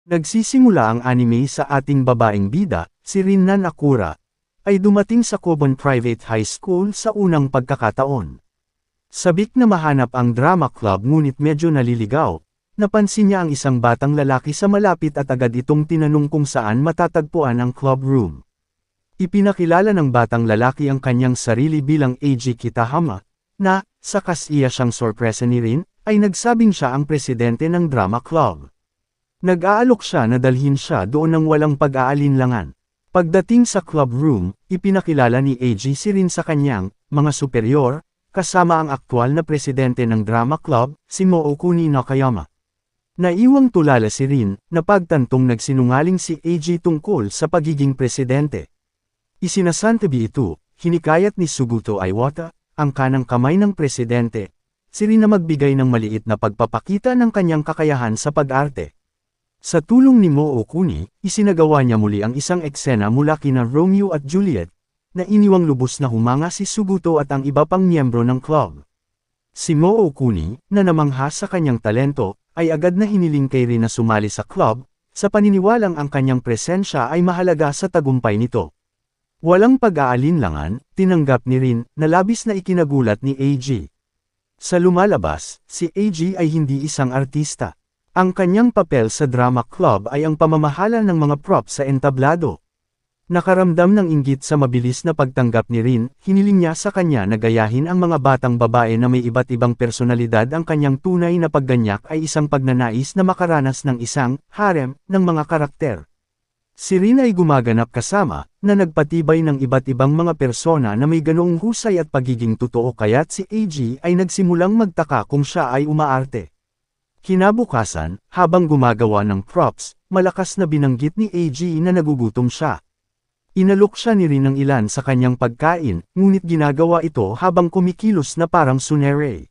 Nagsisimula ang anime sa ating babaeng bida, si Rin Nakura, ay dumating sa Kobon Private High School sa unang pagkakataon. Sabik na mahanap ang drama club ngunit medyo naliligaw, napansin niya ang isang batang lalaki sa malapit at agad itong tinanong kung saan matatagpuan ang club room. Ipinakilala ng batang lalaki ang kanyang sarili bilang Eiji Kitahama, na, sa kasiya siyang sorpresa ni Rin, ay nagsabing siya ang presidente ng drama club. Nag-aalok siya na dalhin siya doon ng walang pag-aalinlangan. Pagdating sa club room, ipinakilala ni Eiji si Rin sa kanyang mga superior, kasama ang aktwal na presidente ng drama club, si Mookuni Nakayama. Naiwang tulala si Rin, na pagtantong nagsinungaling si Eiji tungkol sa pagiging presidente. Isinasantabi ito, hinikayat ni Suguto Iwata, ang kanang kamay ng presidente, si Rin na magbigay ng maliit na pagpapakita ng kanyang kakayahan sa pag-arte. Sa tulong ni Mookuni, isinagawa niya muli ang isang eksena mula kina Romeo at Juliet, na iniwang lubos na humanga si Suguto at ang iba pang miyembro ng club. Si Mookuni, na namangha sa kanyang talento, ay agad na hiniling kay Rin na sumali sa club, sa paniniwalang ang kanyang presensya ay mahalaga sa tagumpay nito. Walang pag-aalinlangan, tinanggap ni Rin, na labis na ikinagulat ni Eiji. Sa lumalabas, si Eiji ay hindi isang artista. Ang kanyang papel sa drama club ay ang pamamahala ng mga props sa entablado. Nakaramdam ng inggit sa mabilis na pagtanggap ni Rin, hiniling niya sa kanya na gayahin ang mga batang babae na may iba't ibang personalidad. Ang kanyang tunay na pagganyak ay isang pagnanais na makaranas ng isang harem ng mga karakter. Si Rin ay gumaganap kasama, na nagpatibay ng iba't ibang mga persona na may ganoong husay at pagiging totoo, kaya't si Eiji ay nagsimulang magtaka kung siya ay umaarte. Kinabukasan, habang gumagawa ng props, malakas na binanggit ni Eiji na nagugutom siya. Inalok siya ni Rin ng ilan sa kanyang pagkain, ngunit ginagawa ito habang kumikilos na parang tsundere.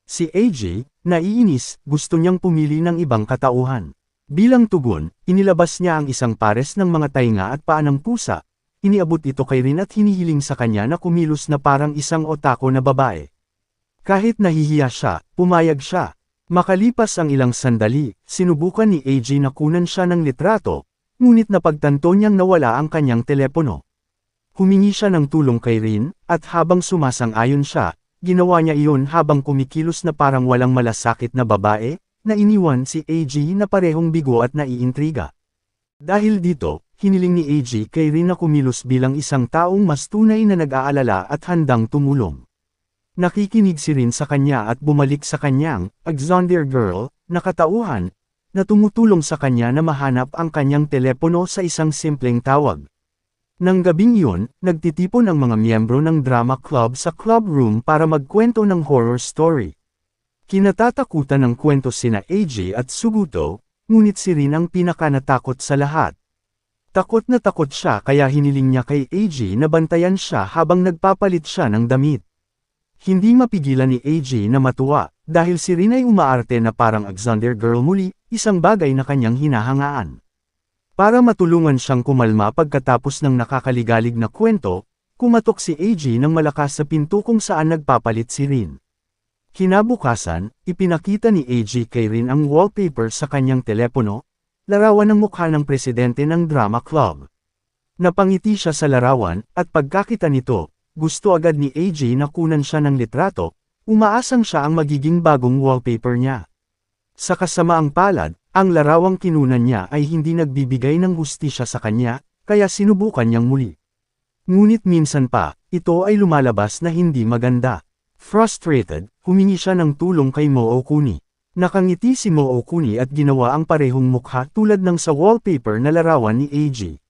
Si Eiji, naiinis, gusto niyang pumili ng ibang katauhan. Bilang tugon, inilabas niya ang isang pares ng mga tainga at paa ng pusa. Iniabot ito kay Rin at hinihiling sa kanya na kumilos na parang isang otako na babae. Kahit nahihiya siya, pumayag siya. Makalipas ang ilang sandali, sinubukan ni Eiji na kunan siya ng litrato, ngunit napagtanto niyang nawala ang kanyang telepono. Humingi siya ng tulong kay Rin, at habang sumasang-ayon siya, ginawa niya iyon habang kumikilos na parang walang malasakit na babae, na iniwan si Eiji na parehong bigo at naiintriga. Dahil dito, hiniling ni Eiji kay Rin na kumilos bilang isang taong mas tunay na nag-aalala at handang tumulong. Nakikinig si Rin sa kanya at bumalik sa kanyang Alexander Girl na katauhan, na tumutulong sa kanya na mahanap ang kanyang telepono sa isang simpleng tawag. Nang gabing iyon, nagtitipon ang mga miyembro ng drama club sa club room para magkwento ng horror story. Kinatatakutan ng kwento sina Eiji at Suguto, ngunit si Rin ang pinakanatakot sa lahat. Takot na takot siya kaya hiniling niya kay Eiji na bantayan siya habang nagpapalit siya ng damit. Hindi mapigilan ni Eiji na matuwa, dahil si Rin ay umaarte na parang Alexander Girl muli, isang bagay na kanyang hinahangaan. Para matulungan siyang kumalma pagkatapos ng nakakaligalig na kwento, kumatok si Eiji ng malakas sa pinto kung saan nagpapalit si Rin. Kinabukasan, ipinakita ni Eiji kay Rin ang wallpaper sa kanyang telepono, larawan ng mukha ng presidente ng drama club. Napangiti siya sa larawan, at pagkakita nito, gusto agad ni Eiji na kunan siya ng litrato, umaasang siya ang magiging bagong wallpaper niya. Sa kasamaang palad, ang larawang kinunan niya ay hindi nagbibigay ng hustisya sa kanya, kaya sinubukan niyang muli. Ngunit minsan pa, ito ay lumalabas na hindi maganda. Frustrated, humingi siya ng tulong kay Mookuni. Nakangiti si Mookuni at ginawa ang parehong mukha tulad ng sa wallpaper na larawan ni Eiji.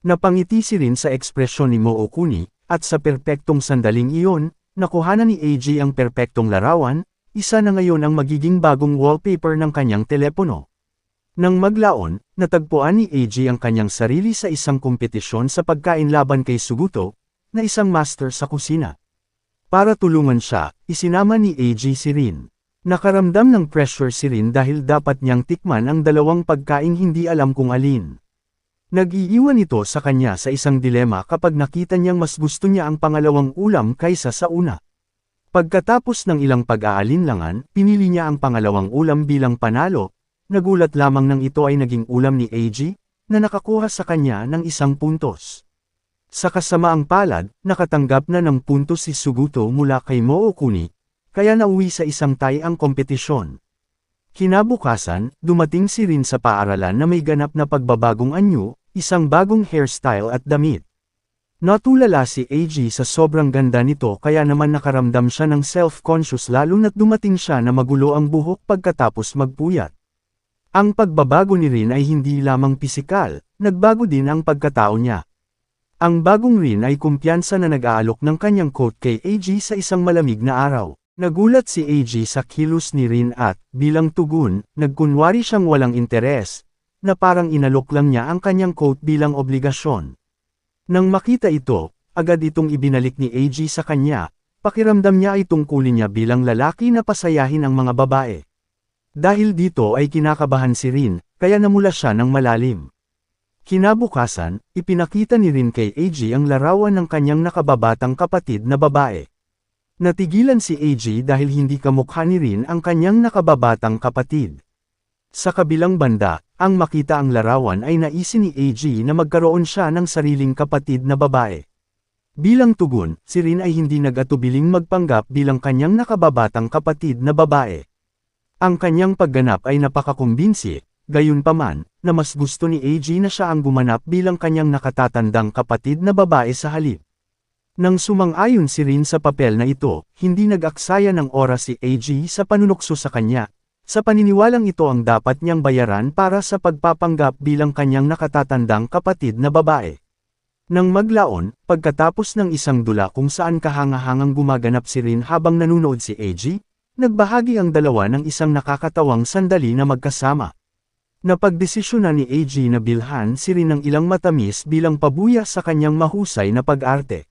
Napangiti si Rin sa ekspresyon ni Mookuni, at sa perpektong sandaling iyon, nakuhanan ni Eiji ang perpektong larawan, isa na ngayon ang magiging bagong wallpaper ng kanyang telepono. Nang maglaon, natagpuan ni Eiji ang kanyang sarili sa isang kompetisyon sa pagkain laban kay Suguto, na isang master sa kusina. Para tulungan siya, isinama ni Eiji si Rin. Nakaramdam ng pressure si Rin dahil dapat niyang tikman ang dalawang pagkaing hindi alam kung alin. Nag-iiwan ito sa kanya sa isang dilema kapag nakita niyang mas gusto niya ang pangalawang ulam kaysa sa una. Pagkatapos ng ilang pag-aalinlangan, pinili niya ang pangalawang ulam bilang panalo, nagulat lamang nang ito ay naging ulam ni Eiji, na nakakuha sa kanya ng 1 puntos. Sa kasamaang palad, nakatanggap na ng puntos si Suguto mula kay Mookuni, kaya nauwi sa isang tie ang kompetisyon. Kinabukasan, dumating si Rin sa paaralan na may ganap na pagbabagong anyo, isang bagong hairstyle at damit. Natulala si Eiji sa sobrang ganda nito kaya naman nakaramdam siya ng self-conscious lalo na't dumating siya na magulo ang buhok pagkatapos magpuyat. Ang pagbabago ni Rin ay hindi lamang pisikal, nagbago din ang pagkatao niya. Ang bagong Rin ay kumpiyansa na nag-aalok ng kanyang coat kay Eiji sa isang malamig na araw. Nagulat si Eiji sa kilos ni Rin at, bilang tugon, nagkunwari siyang walang interes, na parang inalok lang niya ang kanyang coat bilang obligasyon. Nang makita ito, agad itong ibinalik ni Eiji sa kanya, pakiramdam niya ay tungkulin niya bilang lalaki na pasayahin ang mga babae. Dahil dito ay kinakabahan si Rin, kaya namula siya ng malalim. Kinabukasan, ipinakita ni Rin kay Eiji ang larawan ng kanyang nakababatang kapatid na babae. Natigilan si Eiji dahil hindi kamukha ni Rin ang kanyang nakababatang kapatid. Sa kabilang banda, ang makita ang larawan ay naisin ni Eiji na magkaroon siya ng sariling kapatid na babae. Bilang tugon, si Rin ay hindi nag-atubiling magpanggap bilang kanyang nakababatang kapatid na babae. Ang kanyang pagganap ay napakakumbinsi, gayunpaman, na mas gusto ni Eiji na siya ang gumanap bilang kanyang nakatatandang kapatid na babae sa halip. Nang sumang-ayon si Rin sa papel na ito, hindi nag-aksaya ng oras si Eiji sa panunukso sa kanya. Sa paniniwalang ito ang dapat niyang bayaran para sa pagpapanggap bilang kanyang nakatatandang kapatid na babae. Nang maglaon, pagkatapos ng isang dula kung saan kahangahangang gumaganap si Rin habang nanunood si Eiji, nagbahagi ang dalawa ng isang nakakatawang sandali na magkasama. Napagdesisyonan ni Eiji na bilhan si Rin ng ilang matamis bilang pabuya sa kanyang mahusay na pag-arte.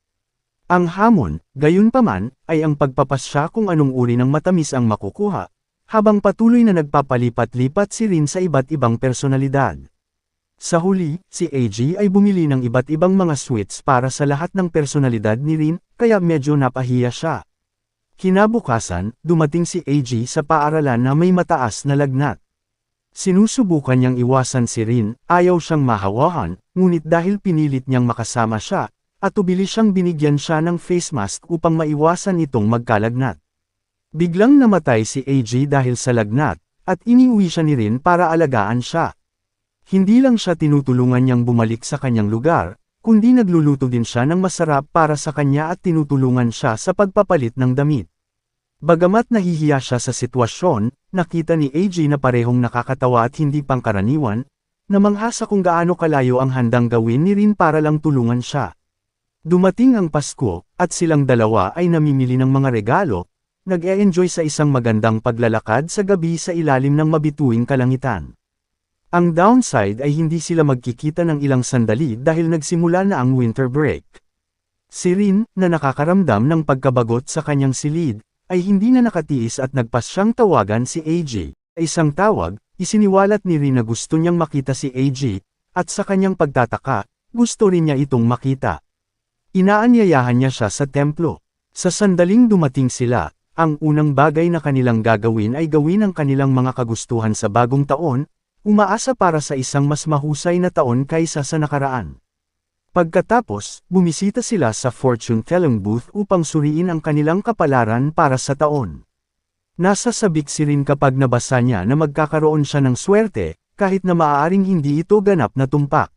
Ang hamon, gayunpaman, ay ang pagpapasya kung anong uri ng matamis ang makukuha, habang patuloy na nagpapalipat-lipat si Rin sa iba't ibang personalidad. Sa huli, si Eiji ay bumili ng iba't ibang mga sweets para sa lahat ng personalidad ni Rin, kaya medyo napahiya siya. Kinabukasan, dumating si Eiji sa paaralan na may mataas na lagnat. Sinusubukan niyang iwasan si Rin, ayaw siyang mahawahan, ngunit dahil pinilit niyang makasama siya, at tubili siyang binigyan siya ng face mask upang maiwasan itong magkalagnat. Biglang namatay si Eiji dahil sa lagnat, at iniuwi siya ni Rin para alagaan siya. Hindi lang siya tinutulungan niyang bumalik sa kanyang lugar, kundi nagluluto din siya ng masarap para sa kanya at tinutulungan siya sa pagpapalit ng damit. Bagamat nahihiya siya sa sitwasyon, nakita ni Eiji na parehong nakakatawa at hindi pangkaraniwan, namanghasa kung gaano kalayo ang handang gawin ni Rin para lang tulungan siya. Dumating ang Pasko, at silang dalawa ay namimili ng mga regalo, nag-e-enjoy sa isang magandang paglalakad sa gabi sa ilalim ng mabituing kalangitan. Ang downside ay hindi sila magkikita ng ilang sandali dahil nagsimula na ang winter break. Si Rin, na nakakaramdam ng pagkabagot sa kanyang silid, ay hindi na nakatiis at nagpasyang tawagan si Eiji. Sa isang tawag, isiniwalat ni Rin na gusto niyang makita si Eiji, at sa kanyang pagtataka, gusto rin niya itong makita. Inaanyayahan niya siya sa templo. Sa sandaling dumating sila, ang unang bagay na kanilang gagawin ay gawin ang kanilang mga kagustuhan sa bagong taon, umaasa para sa isang mas mahusay na taon kaysa sa nakaraan. Pagkatapos, bumisita sila sa fortune-telling booth upang suriin ang kanilang kapalaran para sa taon. Nasasabik si Rin kapag nabasa niya na magkakaroon siya ng swerte, kahit na maaaring hindi ito ganap na tumpak.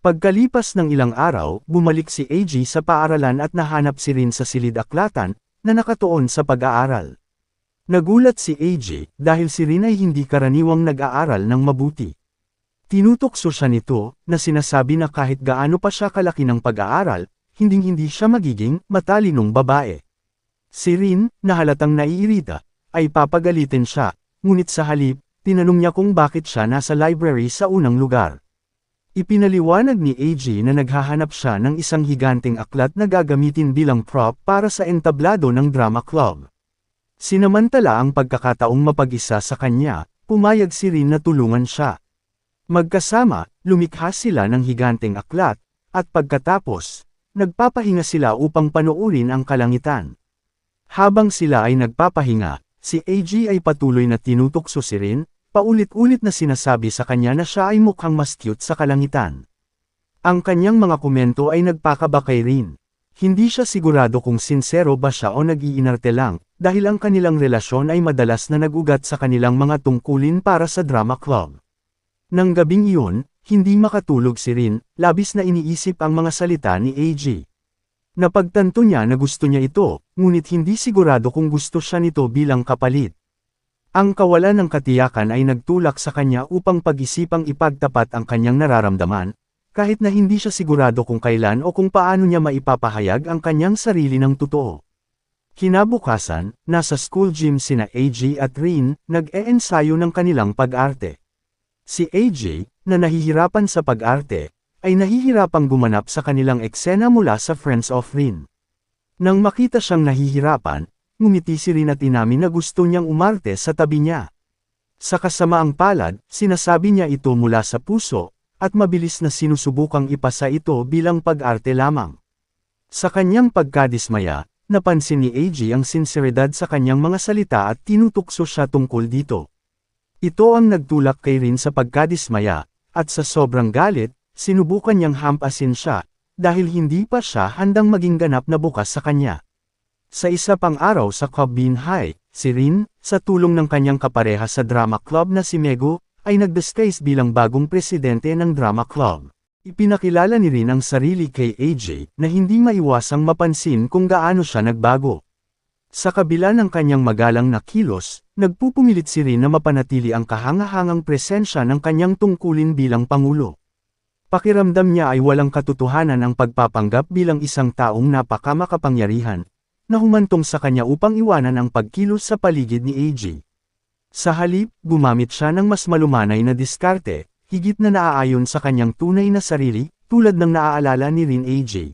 Pagkalipas ng ilang araw, bumalik si Eiji sa paaralan at nahanap si Rin sa silid-aklatan, na nakatuon sa pag-aaral. Nagulat si Eiji, dahil si Rin ay hindi karaniwang nag-aaral ng mabuti. Tinutokso siya nito, na sinasabi na kahit gaano pa siya kalaki ng pag-aaral, hinding-hindi siya magiging matalinong babae. Si Rin, na halatang naiirita, ay papagalitin siya, ngunit sa halip, tinanong niya kung bakit siya nasa library sa unang lugar. Ipinaliwanag ni Eiji na naghahanap siya ng isang higanteng aklat na gagamitin bilang prop para sa entablado ng drama club. Sinamantala ang pagkakataong mapag-isa sa kanya, pumayag si Rin na tulungan siya. Magkasama, lumikha sila ng higanteng aklat, at pagkatapos, nagpapahinga sila upang panoorin ang kalangitan. Habang sila ay nagpapahinga, si Eiji ay patuloy na tinutokso si Rin, paulit-ulit na sinasabi sa kanya na siya ay mukhang mas cute sa kalangitan. Ang kanyang mga komento ay nagpakaba kay Rin. Hindi siya sigurado kung sinsero ba siya o nag-iinarte lang, dahil ang kanilang relasyon ay madalas na nagugat sa kanilang mga tungkulin para sa drama club. Nang gabing iyon, hindi makatulog si Rin, labis na iniisip ang mga salita ni AJ. Napagtanto niya na gusto niya ito, ngunit hindi sigurado kung gusto siya nito bilang kapalit. Ang kawalan ng katiyakan ay nagtulak sa kanya upang pag-isipang ipagtapat ang kanyang nararamdaman, kahit na hindi siya sigurado kung kailan o kung paano niya maipapahayag ang kanyang sarili ng totoo. Kinabukasan, nasa school gym sina AJ at Rin, nag-eensayo ng kanilang pag-arte. Si AJ, na nahihirapan sa pag-arte, ay nahihirapang gumanap sa kanilang eksena mula sa Friends of Rin. Nang makita siyang nahihirapan, ngumiti si Rin at inamin na gusto niyang umarte sa tabi niya. Sa kasamaang palad, sinasabi niya ito mula sa puso, at mabilis na sinusubukang ipasa ito bilang pag-arte lamang. Sa kanyang pagkadismaya, napansin ni AJ ang sinseridad sa kanyang mga salita at tinutukso siya tungkol dito. Ito ang nagtulak kay Rin sa pagkadismaya, at sa sobrang galit, sinubukan niyang hampasin siya, dahil hindi pa siya handang maging ganap na bukas sa kanya. Sa isa pang araw sa Club Bean High, si Rin, sa tulong ng kanyang kapareha sa drama club na si Mego, ay nag-disguise bilang bagong presidente ng drama club. Ipinakilala ni Rin ang sarili kay AJ na hindi maiwasang mapansin kung gaano siya nagbago. Sa kabila ng kanyang magalang na kilos, nagpupumilit si Rin na mapanatili ang kahangahangang presensya ng kanyang tungkulin bilang pangulo. Pakiramdam niya ay walang katotohanan ang pagpapanggap bilang isang taong napakamakapangyarihan, na humantong sa kanya upang iwanan ang pagkilos sa paligid ni AJ. Sa halip, gumamit siya ng mas malumanay na diskarte, higit na naaayon sa kanyang tunay na sarili, tulad ng naaalala ni Rin AJ.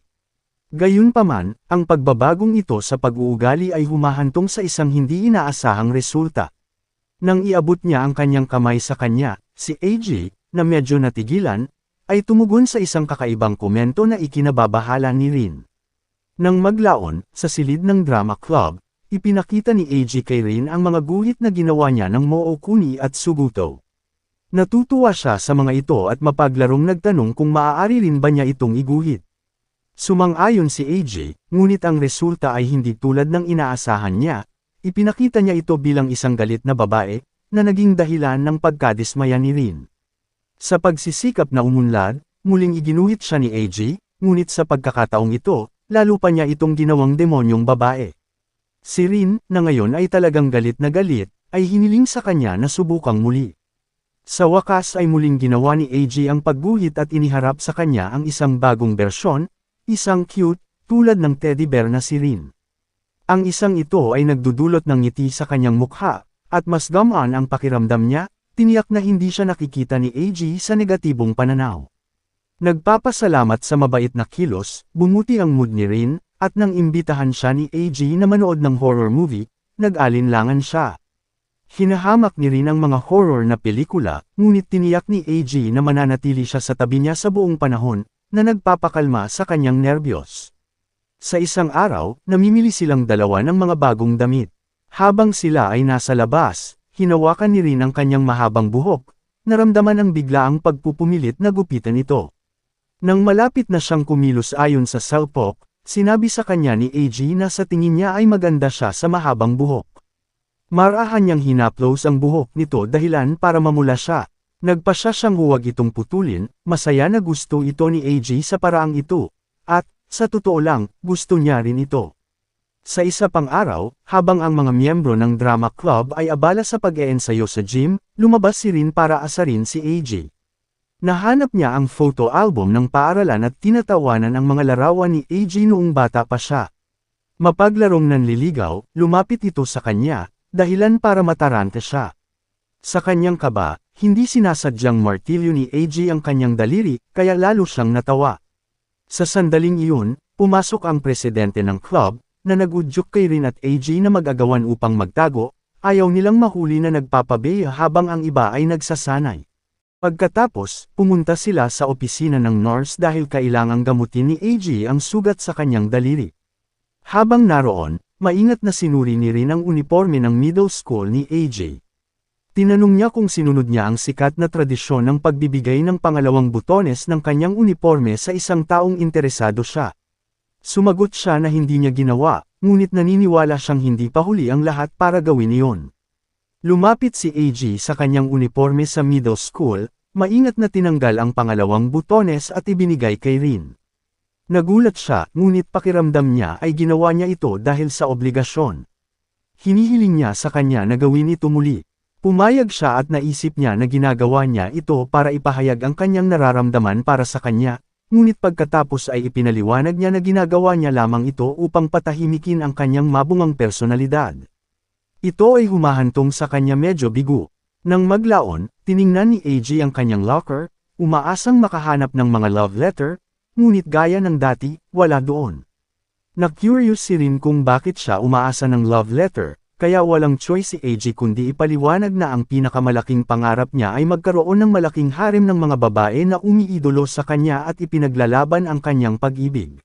Gayunpaman, ang pagbabagong ito sa pag-uugali ay humahantong sa isang hindi inaasahang resulta. Nang iabot niya ang kanyang kamay sa kanya, si AJ, na medyo natigilan, ay tumugon sa isang kakaibang komento na ikinababahala ni Rin. Nang maglaon, sa silid ng drama club, ipinakita ni AJ kay Rin ang mga guhit na ginawa niya ng Mookuni at Suguto. Natutuwa siya sa mga ito at mapaglarong nagtanong kung maaari rin ba niya itong iguhit. Sumang-ayon si AJ, ngunit ang resulta ay hindi tulad ng inaasahan niya. Ipinakita niya ito bilang isang galit na babae, na naging dahilan ng pagkadismaya ni Rin. Sa pagsisikap na umunlad, muling iginuhit siya ni AJ, ngunit sa pagkakataong ito, lalo pa niya itong ginawang demonyong babae. Si Rin, na ngayon ay talagang galit, ay hiniling sa kanya na subukang muli. Sa wakas ay muling ginawa ni AJ ang pagguhit at iniharap sa kanya ang isang bagong bersyon, isang cute, tulad ng teddy bear na si Rin. Ang isang ito ay nagdudulot ng ngiti sa kanyang mukha, at mas gamaan ang pakiramdam niya, tiniyak na hindi siya nakikita ni AJ sa negatibong pananaw. Nagpapasalamat sa mabait na kilos, bumuti ang mood ni Rin, at nang imbitahan siya ni AJ na manood ng horror movie, nag-alinlangan siya. Hinahamak ni Rin ang mga horror na pelikula, ngunit tiniyak ni AJ na mananatili siya sa tabi niya sa buong panahon, na nagpapakalma sa kanyang nerbiyos. Sa isang araw, namimili silang dalawa ng mga bagong damit. Habang sila ay nasa labas, hinawakan ni Rin ang kanyang mahabang buhok, naramdaman ang biglaang pagpupumilit na gupitan ito. Nang malapit na siyang kumilos ayon sa salpok, sinabi sa kanya ni AJ na sa tingin niya ay maganda siya sa mahabang buhok. Marahan niyang hinaplos ang buhok nito dahilan para mamula siya. Nagpasya siyang huwag itong putulin, masaya na gusto ito ni AJ sa paraang ito. At, sa totoo lang, gusto niya rin ito. Sa isa pang araw, habang ang mga miyembro ng drama club ay abala sa pag-eensayo sa gym, lumabas si Rin para asarin si AJ. Nahanap niya ang photo album ng paaralan at tinatawanan ang mga larawan ni AJ noong bata pa siya. Mapaglarong nanliligaw, lumapit ito sa kanya, dahilan para matarante siya. Sa kanyang kaba, hindi sinasadyang martilyo ni AJ ang kanyang daliri, kaya lalo siyang natawa. Sa sandaling iyon, pumasok ang presidente ng club, na nagudyok kay Rin at AJ na mag-agawan upang magtago, ayaw nilang mahuli na nagpapabeya habang ang iba ay nagsasanay. Pagkatapos, pumunta sila sa opisina ng nurse dahil kailangang gamutin ni AJ ang sugat sa kanyang daliri. Habang naroon, maingat na sinuri ni Rin ang uniforme ng middle school ni AJ. Tinanong niya kung sinunod niya ang sikat na tradisyon ng pagbibigay ng pangalawang butones ng kanyang uniforme sa isang taong interesado siya. Sumagot siya na hindi niya ginawa, ngunit naniniwala siyang hindi pa huli ang lahat para gawin iyon. Lumapit si AG sa kanyang uniforme sa middle school, maingat na tinanggal ang pangalawang butones at ibinigay kay Rin. Nagulat siya, ngunit pakiramdam niya ay ginawa niya ito dahil sa obligasyon. Hinihiling niya sa kanya na gawin ito muli. Pumayag siya at naisip niya na ginagawa niya ito para ipahayag ang kanyang nararamdaman para sa kanya, ngunit pagkatapos ay ipinaliwanag niya na ginagawa niya lamang ito upang patahimikin ang kanyang mabungang personalidad. Ito ay humahantong sa kanya medyo bigo. Nang maglaon, tiningnan ni AG ang kanyang locker, umaasang makahanap ng mga love letter, ngunit gaya ng dati, wala doon. Na-curious si Rin kung bakit siya umaasa ng love letter. Kaya walang choice si AG kundi ipaliwanag na ang pinakamalaking pangarap niya ay magkaroon ng malaking harem ng mga babae na umiidolo sa kanya at ipinaglalaban ang kanyang pag-ibig.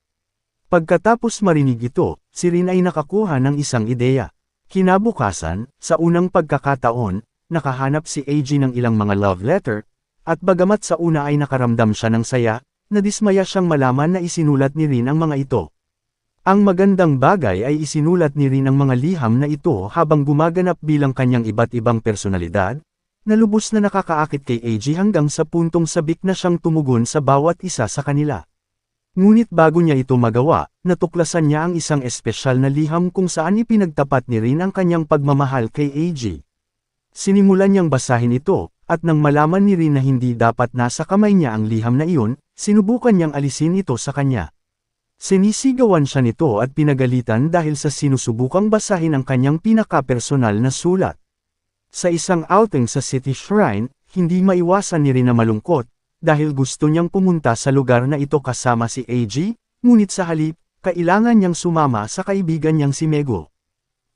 Pagkatapos marinig ito, si Rin ay nakakuha ng isang ideya. Kinabukasan, sa unang pagkakataon, nakahanap si AG ng ilang mga love letter, at bagamat sa una ay nakaramdam siya ng saya, nadismaya siyang malaman na isinulat ni Rin ang mga ito. Ang magandang bagay ay isinulat ni Rin ang mga liham na ito habang gumaganap bilang kanyang iba't ibang personalidad, na lubos na nakakaakit kay AG hanggang sa puntong sabik na siyang tumugon sa bawat isa sa kanila. Ngunit bago niya ito magawa, natuklasan niya ang isang espesyal na liham kung saan ipinagtapat ni Rin ang kanyang pagmamahal kay AG. Sinimulan niyang basahin ito, at nang malaman ni Rin na hindi dapat nasa kamay niya ang liham na iyon, sinubukan niyang alisin ito sa kanya. Sinisigawan siya nito at pinagalitan dahil sa sinusubukang basahin ang kanyang pinaka-personal na sulat. Sa isang outing sa City Shrine, hindi maiwasan ni Rin na malungkot, dahil gusto niyang pumunta sa lugar na ito kasama si AG, ngunit sa halip, kailangan niyang sumama sa kaibigan niyang si Mego.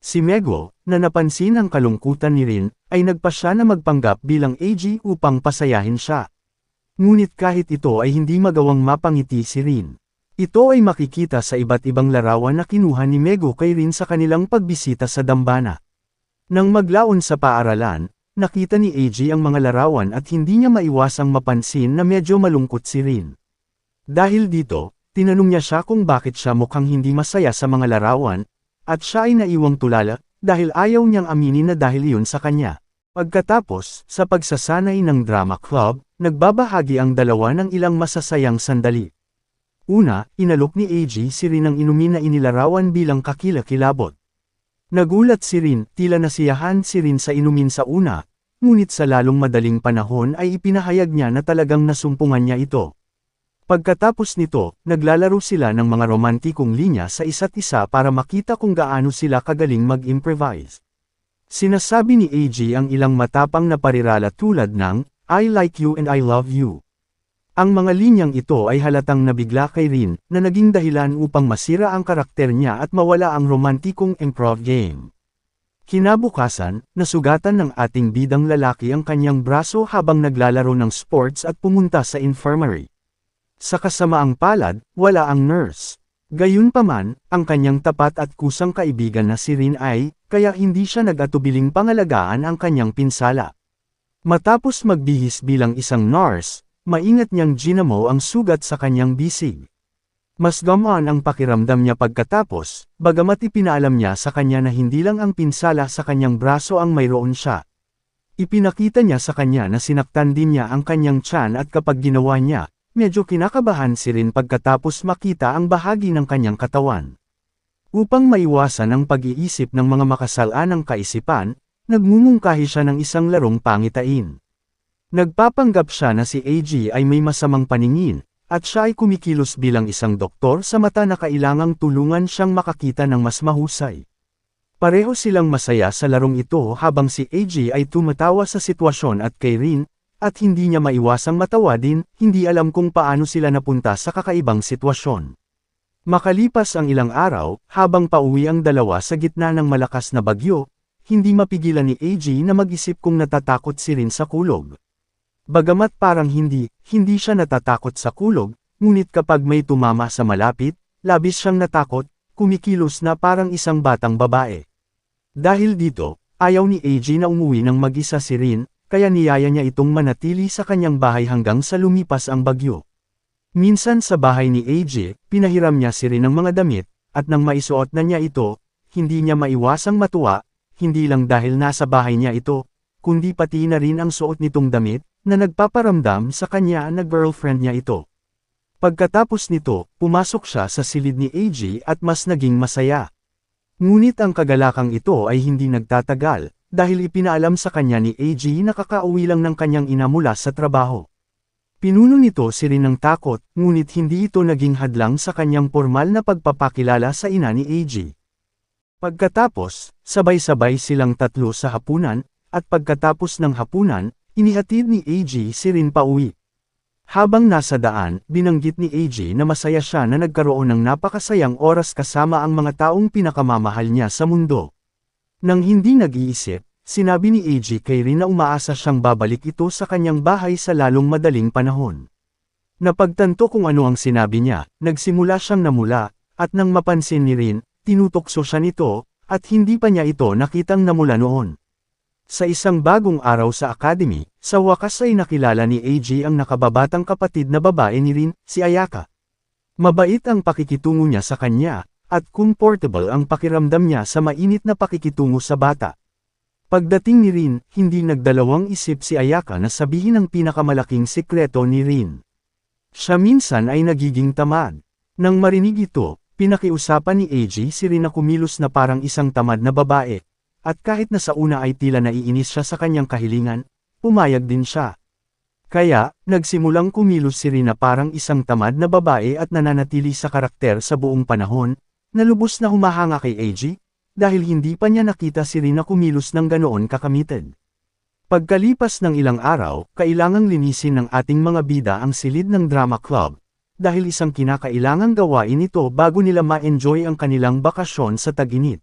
Si Mego, na napansin ang kalungkutan ni Rin, ay nagpasya na magpanggap bilang AG upang pasayahin siya. Ngunit kahit ito ay hindi magawang mapangiti si Rin. Ito ay makikita sa iba't ibang larawan na kinuha ni Mego kay Rin sa kanilang pagbisita sa dambana. Nang maglaon sa paaralan, nakita ni AG ang mga larawan at hindi niya maiwasang mapansin na medyo malungkot si Rin. Dahil dito, tinanong niya siya kung bakit siya mukhang hindi masaya sa mga larawan, at siya ay naiwang tulala, dahil ayaw niyang aminin na dahil iyon sa kanya. Pagkatapos, sa pagsasanay ng drama club, nagbabahagi ang dalawa ng ilang masasayang sandali. Una, inalok ni AG si Rin ang inumin na inilarawan bilang kakilakilabot. Nagulat si Rin, tila nasiyahan si Rin sa inumin sa una, ngunit sa lalong madaling panahon ay ipinahayag niya na talagang nasumpungan niya ito. Pagkatapos nito, naglalaro sila ng mga romantikong linya sa isa't isa para makita kung gaano sila kagaling mag-improvise. Sinasabi ni AG ang ilang matapang na parirala tulad ng, "I like you and I love you." Ang mga linyang ito ay halatang nabigla kay Rin, na naging dahilan upang masira ang karakter niya at mawala ang romantikong improv game. Kinabukasan, nasugatan ng ating bidang lalaki ang kanyang braso habang naglalaro ng sports at pumunta sa infirmary. Sa kasamaang palad, wala ang nurse. Gayunpaman, ang kanyang tapat at kusang kaibigan na si Rin ay, kaya hindi siya nag-atubiling pangalagaan ang kanyang pinsala. Matapos magbihis bilang isang nurse, maingat niyang ginamo ang sugat sa kanyang bisig. Mas gamaan ang pakiramdam niya pagkatapos, bagamat ipinaalam niya sa kanya na hindi lang ang pinsala sa kanyang braso ang mayroon siya. Ipinakita niya sa kanya na sinaktan din niya ang kanyang tiyan at kapag ginawa niya, medyo kinakabahan si Rin pagkatapos makita ang bahagi ng kanyang katawan. Upang maiwasan ang pag-iisip ng mga makasalanang kaisipan, nagmumungkahi siya ng isang larong pangitain. Nagpapanggap siya na si AG ay may masamang paningin, at siya ay kumikilos bilang isang doktor sa mata na kailangang tulungan siyang makakita ng mas mahusay. Pareho silang masaya sa larong ito habang si AG ay tumatawa sa sitwasyon at kay Rin, at hindi niya maiwasang matawa din, hindi alam kung paano sila napunta sa kakaibang sitwasyon. Makalipas ang ilang araw, habang pauwi ang dalawa sa gitna ng malakas na bagyo, hindi mapigilan ni AG na mag-isip kung natatakot si Rin sa kulog. Bagamat parang hindi siya natatakot sa kulog, ngunit kapag may tumama sa malapit, labis siyang natakot, kumikilos na parang isang batang babae. Dahil dito, ayaw ni AJ na umuwi ng mag-isa si Rin, kaya niyaya niya itong manatili sa kanyang bahay hanggang sa lumipas ang bagyo. Minsan sa bahay ni AJ, pinahiram niya si Rin ng mga damit, at nang maisuot na niya ito, hindi niya maiwasang matuwa, hindi lang dahil nasa bahay niya ito, kundi pati na rin ang suot nitong damit, na nagpaparamdam sa kanya na girlfriend niya ito. Pagkatapos nito, pumasok siya sa silid ni AJ at mas naging masaya. Ngunit ang kagalakang ito ay hindi nagtatagal, dahil ipinaalam sa kanya ni AJ na kakauwi lang ng kanyang ina mula sa trabaho. Pinuno nito si Rin ng takot, ngunit hindi ito naging hadlang sa kanyang formal na pagpapakilala sa ina ni AJ. Pagkatapos, sabay-sabay silang tatlo sa hapunan, at pagkatapos ng hapunan, inihatid ni AJ si Rin pauwi. Habang nasa daan, binanggit ni AJ na masaya siya na nagkaroon ng napakasayang oras kasama ang mga taong pinakamamahal niya sa mundo. Nang hindi nag-iisip, sinabi ni AJ kay Rin na umaasa siyang babalik ito sa kanyang bahay sa lalong madaling panahon. Napagtanto kung ano ang sinabi niya, nagsimula siyang namula, at nang mapansin ni Rin, tinutokso siya nito, at hindi pa niya ito nakitang namula noon. Sa isang bagong araw sa academy, sa wakas ay nakilala ni AJ ang nakababatang kapatid na babae ni Rin, si Ayaka. Mabait ang pakikitungo niya sa kanya, at comfortable ang pakiramdam niya sa mainit na pakikitungo sa bata. Pagdating ni Rin, hindi nagdalawang isip si Ayaka na sabihin ang pinakamalaking sikreto ni Rin. Siya minsan ay nagiging tamad. Nang marinig ito, pinakiusapan ni AJ si Rin na kumilos na parang isang tamad na babae. At kahit na sa una ay tila naiinis siya sa kanyang kahilingan, pumayag din siya. Kaya, nagsimulang kumilos si Rin na parang isang tamad na babae at nananatili sa karakter sa buong panahon, na lubos na humahanga kay AJ, dahil hindi pa niya nakita si Rin na kumilos ng ganoon kakamited. Pagkalipas ng ilang araw, kailangang linisin ng ating mga bida ang silid ng drama club, dahil isang kinakailangang gawain ito bago nila ma-enjoy ang kanilang bakasyon sa tag-init.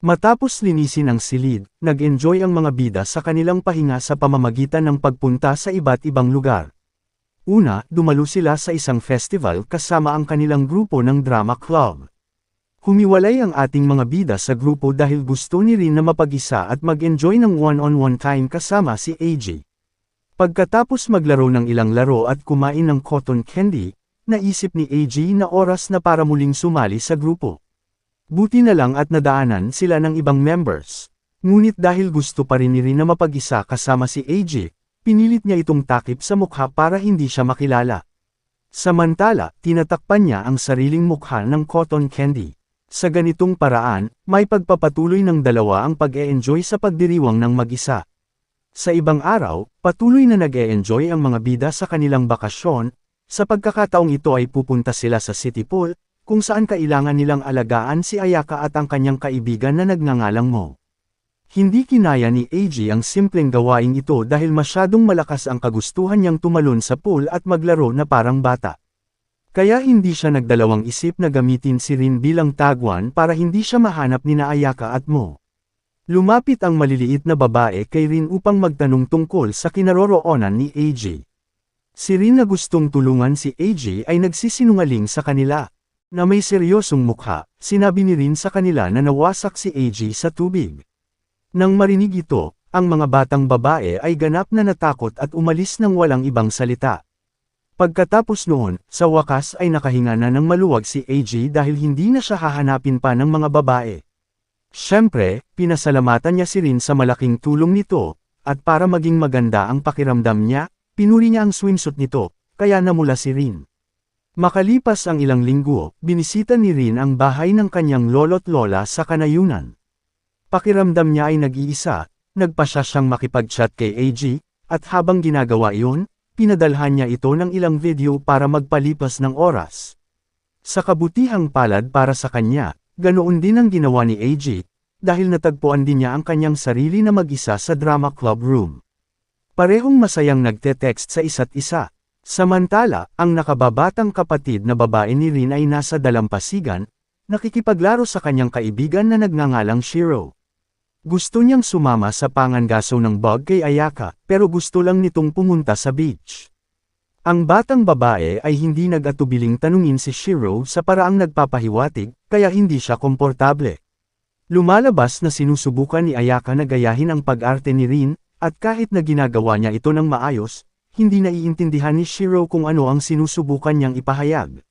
Matapos linisin ang silid, nag-enjoy ang mga bida sa kanilang pahinga sa pamamagitan ng pagpunta sa iba't ibang lugar. Una, dumalo sila sa isang festival kasama ang kanilang grupo ng drama club. Humiwalay ang ating mga bida sa grupo dahil gusto ni Rin na mapag-isa at mag-enjoy ng one-on-one time kasama si AJ. Pagkatapos maglaro ng ilang laro at kumain ng cotton candy, naisip ni AJ na oras na para muling sumali sa grupo. Buti na lang at nadaanan sila ng ibang members. Ngunit dahil gusto pa rin ni Rin na mapag-isa kasama si AJ, pinilit niya itong takip sa mukha para hindi siya makilala. Samantala, tinatakpan niya ang sariling mukha ng cotton candy. Sa ganitong paraan, may pagpapatuloy ng dalawa ang pag-e-enjoy sa pagdiriwang ng mag-isa. Sa ibang araw, patuloy na nag-e-enjoy ang mga bida sa kanilang bakasyon. Sa pagkakataong ito ay pupunta sila sa city pool, kung saan kailangan nilang alagaan si Ayaka at ang kanyang kaibigan na nagngangalang Mo. Hindi kinaya ni AJ ang simpleng gawaing ito dahil masyadong malakas ang kagustuhan niyang tumalon sa pool at maglaro na parang bata. Kaya hindi siya nagdalawang isip na gamitin si Rin bilang tagwan para hindi siya mahanap ni na Ayaka at Mo. Lumapit ang maliliit na babae kay Rin upang magtanong tungkol sa kinaroroonan ni AJ. Si Rin na gustong tulungan si AJ ay nagsisinungaling sa kanila. Na may seryosong mukha, sinabi ni Rin sa kanila na nawasak si AJ sa tubig. Nang marinig ito, ang mga batang babae ay ganap na natakot at umalis ng walang ibang salita. Pagkatapos noon, sa wakas ay nakahinga na ng maluwag si AJ dahil hindi na siya hahanapin pa ng mga babae. Siyempre, pinasalamatan niya si Rin sa malaking tulong nito, at para maging maganda ang pakiramdam niya, pinuri niya ang swimsuit nito, kaya namula si Rin. Makalipas ang ilang linggo, binisita ni Rin ang bahay ng kanyang lolo't lola sa kanayunan. Pakiramdam niya ay nag-iisa, nagpasya siyang makipag-chat kay AJ, at habang ginagawa iyon, pinadalhan niya ito ng ilang video para magpalipas ng oras. Sa kabutihang palad para sa kanya, ganoon din ang ginawa ni AJ, dahil natagpuan din niya ang kanyang sarili na mag-isa sa drama club room. Parehong masayang nagte-text sa isa't isa. Samantala, ang nakababatang kapatid na babae ni Rin ay nasa dalampasigan, nakikipaglaro sa kanyang kaibigan na nagngangalang Shiro. Gusto niyang sumama sa pangangaso ng bug kay Ayaka, pero gusto lang nitong pumunta sa beach. Ang batang babae ay hindi nag-atubiling tanungin si Shiro sa paraang nagpapahiwatig, kaya hindi siya komportable. Lumalabas na sinusubukan ni Ayaka na gayahin ang pag-arte ni Rin, at kahit na ginagawa niya ito ng maayos, hindi naiintindihan ni Shiro kung ano ang sinusubukan niyang ipahayag.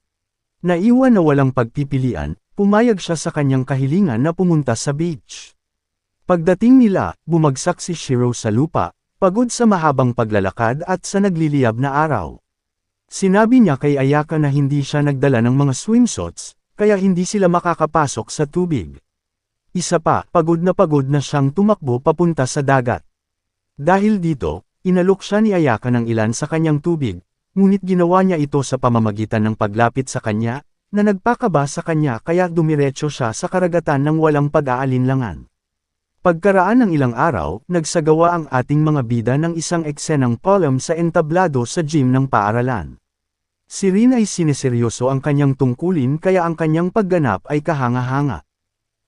Naiwan na walang pagpipilian, pumayag siya sa kanyang kahilingan na pumunta sa beach. Pagdating nila, bumagsak si Shiro sa lupa, pagod sa mahabang paglalakad at sa nagliliyab na araw. Sinabi niya kay Ayaka na hindi siya nagdala ng mga swimsuits, kaya hindi sila makakapasok sa tubig. Isa pa, pagod na siyang tumakbo papunta sa dagat. Dahil dito, inalok siya ni Ayaka ng ilan sa kanyang tubig, ngunit ginawa niya ito sa pamamagitan ng paglapit sa kanya, na nagpakaba sa kanya kaya dumiretso siya sa karagatan ng walang pag-aalinlangan. Pagkaraan ng ilang araw, nagsagawa ang ating mga bida ng isang eksenang poem sa entablado sa gym ng paaralan. Si Rin ay sineseryoso ang kanyang tungkulin kaya ang kanyang pagganap ay kahanga-hanga.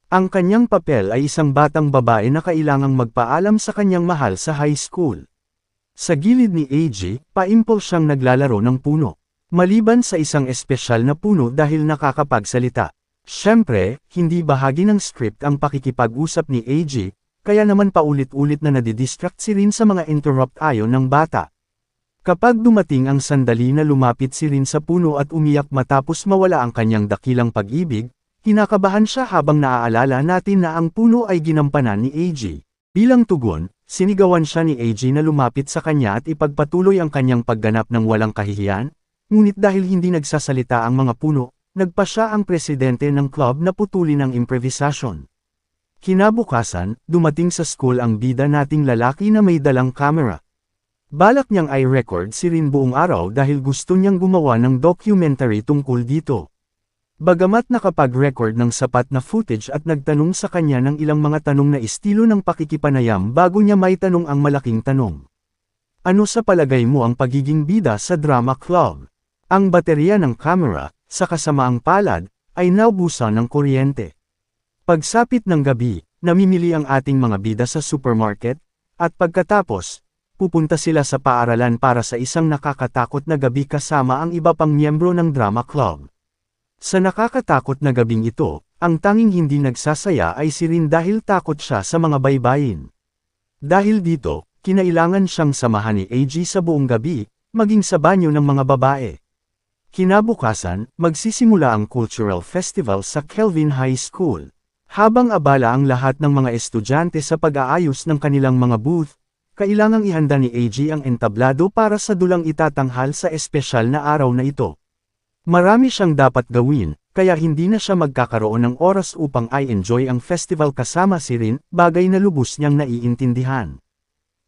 Ang kanyang papel ay isang batang babae na kailangang magpaalam sa kanyang mahal sa high school. Sa gilid ni Eiji, paimpol siyang naglalaro ng puno. Maliban sa isang espesyal na puno dahil nakakapagsalita. Siyempre, hindi bahagi ng script ang pakikipag-usap ni Eiji, kaya naman paulit-ulit na nadidistract si Rin sa mga interrupt ayon ng bata. Kapag dumating ang sandali na lumapit si Rin sa puno at umiyak matapos mawala ang kanyang dakilang pag-ibig, kinakabahan siya habang naaalala natin na ang puno ay ginampanan ni Eiji. Bilang tugon, sinigawan siya ni Eiji na lumapit sa kanya at ipagpatuloy ang kanyang pagganap ng walang kahihiyan, ngunit dahil hindi nagsasalita ang mga puno, nagpa siya ang presidente ng club na putulin ang improvisasyon. Kinabukasan, dumating sa school ang bida nating lalaki na may dalang camera. Balak niyang i-record si Rin buong araw dahil gusto niyang gumawa ng documentary tungkol dito. Bagamat nakapag-record ng sapat na footage at nagtanong sa kanya ng ilang mga tanong na estilo ng pakikipanayam bago niya may tanong ang malaking tanong. Ano sa palagay mo ang pagiging bida sa drama club? Ang baterya ng camera, sa kasamaang palad, ay naubusan ng kuryente. Pagsapit ng gabi, namimili ang ating mga bida sa supermarket, at pagkatapos, pupunta sila sa paaralan para sa isang nakakatakot na gabi kasama ang iba pang miyembro ng drama club. Sa nakakatakot na gabing ito, ang tanging hindi nagsasaya ay si Rin dahil takot siya sa mga baybayin. Dahil dito, kinailangan siyang samahan ni Eiji sa buong gabi, maging sa banyo ng mga babae. Kinabukasan, magsisimula ang cultural festival sa Kelvin High School. Habang abala ang lahat ng mga estudyante sa pag-aayos ng kanilang mga booth, kailangang ihanda ni Eiji ang entablado para sa dulang itatanghal sa espesyal na araw na ito. Marami siyang dapat gawin, kaya hindi na siya magkakaroon ng oras upang i-enjoy ang festival kasama si Rin, bagay na lubos niyang naiintindihan.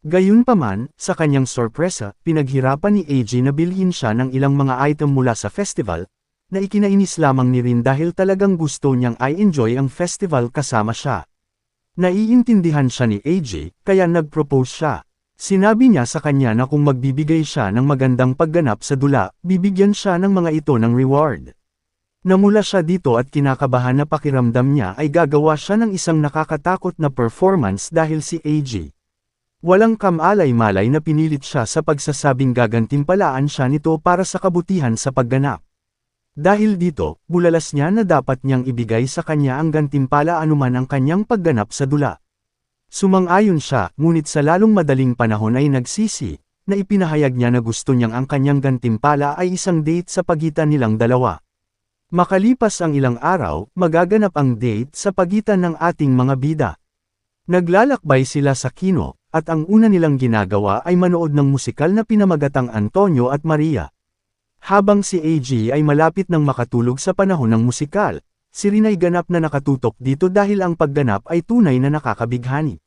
Gayunpaman, sa kanyang sorpresa, pinaghirapan ni Eiji na bilhin siya ng ilang mga item mula sa festival, na ikinainis lamang ni Rin dahil talagang gusto niyang i-enjoy ang festival kasama siya. Naiintindihan siya ni Eiji, kaya nag-propose siya. Sinabi niya sa kanya na kung magbibigay siya ng magandang pagganap sa dula, bibigyan siya ng mga ito ng reward. Namula siya dito at kinakabahan na pakiramdam niya ay gagawa siya ng isang nakakatakot na performance dahil si Eiji. Walang kamalay-malay na pinilit siya sa pagsasabing gagantimpalaan siya nito para sa kabutihan sa pagganap. Dahil dito, bulalas niya na dapat niyang ibigay sa kanya ang gantimpala anuman ang kanyang pagganap sa dula. Sumang-ayon siya, ngunit sa lalong madaling panahon ay nagsisi, na ipinahayag niya na gusto niyang ang kanyang gantimpala ay isang date sa pagitan nilang dalawa. Makalipas ang ilang araw, magaganap ang date sa pagitan ng ating mga bida. Naglalakbay sila sa kino, at ang una nilang ginagawa ay manood ng musikal na pinamagatang Antonio at Maria. Habang si Eiji ay malapit nang makatulog sa panahon ng musikal, si Rin ay ganap na nakatutok dito dahil ang pagganap ay tunay na nakakabighani.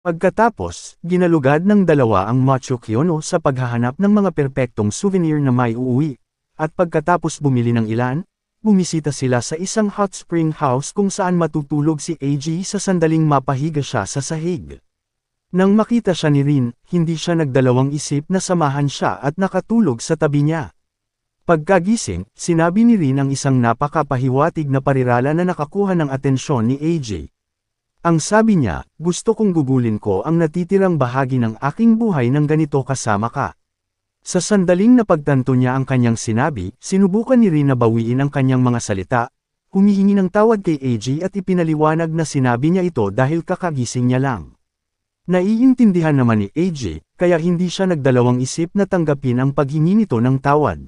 Pagkatapos, ginalugad ng dalawa ang Macho Kyono sa paghahanap ng mga perpektong souvenir na may uuwi, at pagkatapos bumili ng ilan, bumisita sila sa isang hot spring house kung saan matutulog si Eiji sa sandaling mapahiga siya sa sahig. Nang makita siya ni Rin, hindi siya nagdalawang isip na samahan siya at nakatulog sa tabi niya. Pagkagising, sinabi ni Rin ang isang napakapahiwatig na parirala na nakakuha ng atensyon ni Eiji. Ang sabi niya, gusto kong gugulin ko ang natitirang bahagi ng aking buhay ng ganito kasama ka. Sa sandaling napagtanto niya ang kanyang sinabi, sinubukan ni Rin na bawiin ang kanyang mga salita, humihingi ng tawad kay AJ at ipinaliwanag na sinabi niya ito dahil kakagising niya lang. Naiintindihan naman ni AJ, kaya hindi siya nagdalawang isip na tanggapin ang paghingi nito ng tawad.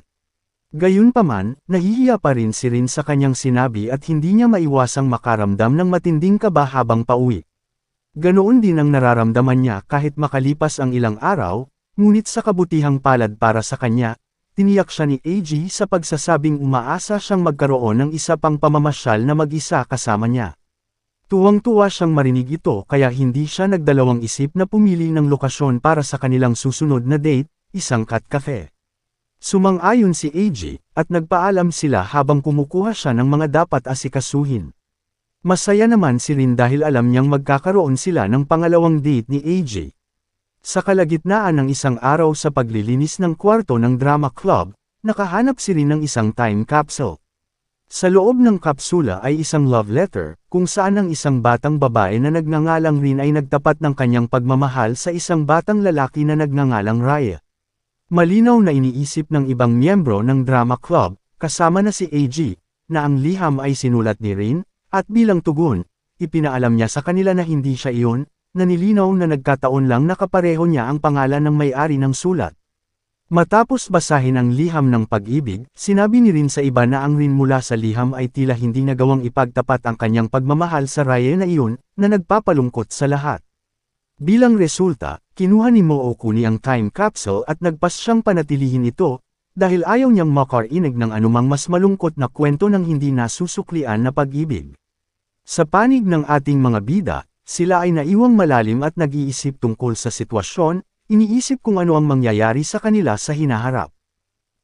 Gayunpaman, nahihiya pa rin si Rin sa kanyang sinabi at hindi niya maiwasang makaramdam ng matinding kaba habang pauwi. Ganoon din ang nararamdaman niya kahit makalipas ang ilang araw, ngunit sa kabutihang palad para sa kanya, tiniyak siya ni AJ sa pagsasabing umaasa siyang magkaroon ng isa pang pamamasyal na mag-isa kasama niya. Tuwang-tuwa siyang marinig ito kaya hindi siya nagdalawang isip na pumili ng lokasyon para sa kanilang susunod na date, isang cat cafe. Sumang-ayon si AJ, at nagpaalam sila habang kumukuha siya ng mga dapat asikasuhin. Masaya naman si Rin dahil alam niyang magkakaroon sila ng pangalawang date ni AJ. Sa kalagitnaan ng isang araw sa paglilinis ng kwarto ng drama club, nakahanap si Rin ng isang time capsule. Sa loob ng kapsula ay isang love letter, kung saan ang isang batang babae na nagngangalang Rin ay nagtapat ng kanyang pagmamahal sa isang batang lalaki na nagngangalang Raya. Malinaw na iniisip ng ibang miyembro ng drama club, kasama na si AJ, na ang liham ay sinulat ni Rin, at bilang tugon, ipinaalam niya sa kanila na hindi siya iyon, na nilinaw na nagkataon lang nakapareho niya ang pangalan ng may-ari ng sulat. Matapos basahin ang liham ng pag-ibig, sinabi ni Rin sa iba na ang Rin mula sa liham ay tila hindi nagawang ipagtapat ang kanyang pagmamahal sa Raya na iyon, na nagpapalungkot sa lahat. Bilang resulta, kinuha ni Mookuni ang time capsule at nagpas siyang panatilihin ito, dahil ayaw niyang makarinig ng anumang mas malungkot na kwento ng hindi nasusuklian na pag-ibig. Sa panig ng ating mga bida, sila ay naiwang malalim at nag-iisip tungkol sa sitwasyon, iniisip kung ano ang mangyayari sa kanila sa hinaharap.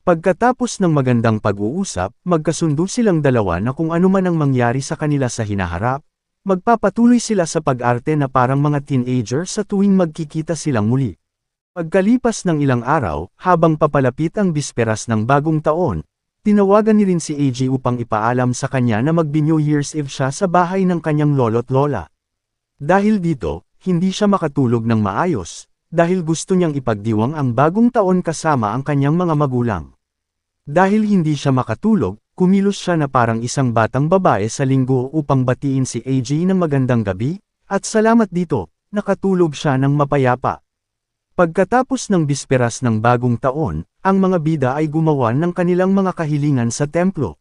Pagkatapos ng magandang pag-uusap, magkasundo silang dalawa na kung ano man ang mangyari sa kanila sa hinaharap, magpapatuloy sila sa pag-arte na parang mga teenager sa tuwing magkikita silang muli. Pagkalipas ng ilang araw, habang papalapit ang bisperas ng bagong taon, tinawagan ni Rin si AJ upang ipaalam sa kanya na mag-New Year's Eve siya sa bahay ng kanyang lolo't lola. Dahil dito, hindi siya makatulog ng maayos, dahil gusto niyang ipagdiwang ang bagong taon kasama ang kanyang mga magulang. Dahil hindi siya makatulog, kumilos siya na parang isang batang babae sa linggo upang batiin si AJ ng magandang gabi, at salamat dito, nakatulog siya ng mapayapa. Pagkatapos ng bisperas ng bagong taon, ang mga bida ay gumawa ng kanilang mga kahilingan sa templo.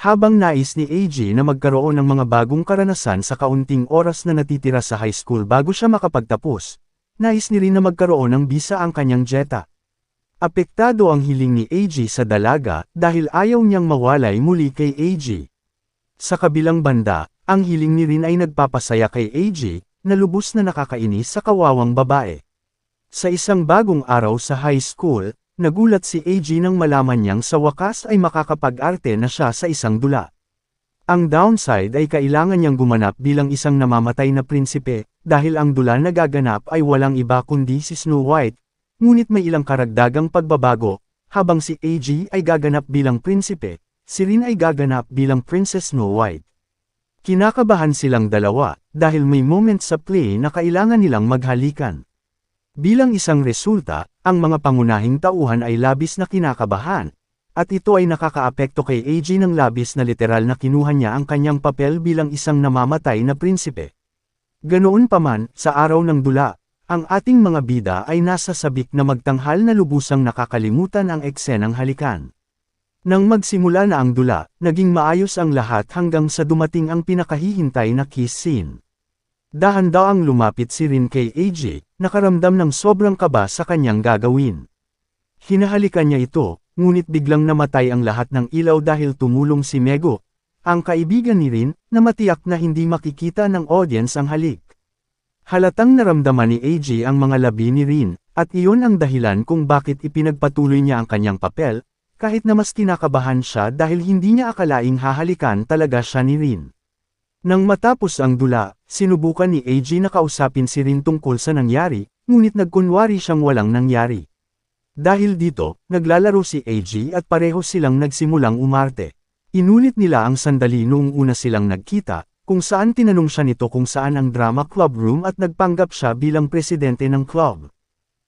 Habang nais ni AJ na magkaroon ng mga bagong karanasan sa kaunting oras na natitira sa high school bago siya makapagtapos, nais ni Rin na magkaroon ng bisa ang kanyang jeta. Apektado ang hiling ni AJ sa dalaga dahil ayaw niyang mawalay muli kay AJ. Sa kabilang banda, ang hiling ni Rin ay nagpapasaya kay AJ, na lubos na nakakainis sa kawawang babae. Sa isang bagong araw sa high school, nagulat si AJ nang malaman niyang sa wakas ay makakapag-arte na siya sa isang dula. Ang downside ay kailangan niyang gumanap bilang isang namamatay na prinsipe, dahil ang dula na gaganap ay walang iba kundi si Snow White, ngunit may ilang karagdagang pagbabago, habang si AJ ay gaganap bilang prinsipe, si Rin ay gaganap bilang Princess Snow White. Kinakabahan silang dalawa, dahil may moment sa play na kailangan nilang maghalikan. Bilang isang resulta, ang mga pangunahing tauhan ay labis na kinakabahan, at ito ay nakakaapekto kay AJ ng labis na literal na kinuha niya ang kanyang papel bilang isang namamatay na prinsipe. Ganoon pa man, sa araw ng dula, ang ating mga bida ay nasa sabik na magtanghal na lubusang nakakalimutan ang eksenang halikan. Nang magsimula na ang dula, naging maayos ang lahat hanggang sa dumating ang pinakahihintay na kiss scene. Dahan-daang lumapit si Rin kay AJ, nakaramdam ng sobrang kaba sa kanyang gagawin. Hinahalikan niya ito, ngunit biglang namatay ang lahat ng ilaw dahil tumulong si Mego, ang kaibigan ni Rin, na matiyak na hindi makikita ng audience ang halik. Halatang naramdaman ni AJ ang mga labi ni Rin, at iyon ang dahilan kung bakit ipinagpatuloy niya ang kanyang papel, kahit na mas kinakabahan siya dahil hindi niya akalaing hahalikan talaga siya ni Rin. Nang matapos ang dula, sinubukan ni AJ na kausapin si Rin tungkol sa nangyari, ngunit nagkunwari siyang walang nangyari. Dahil dito, naglalaro si AJ at pareho silang nagsimulang umarte. Inulit nila ang sandali noong una silang nagkita, kung saan tinanong siya nito kung saan ang drama club room at nagpanggap siya bilang presidente ng club.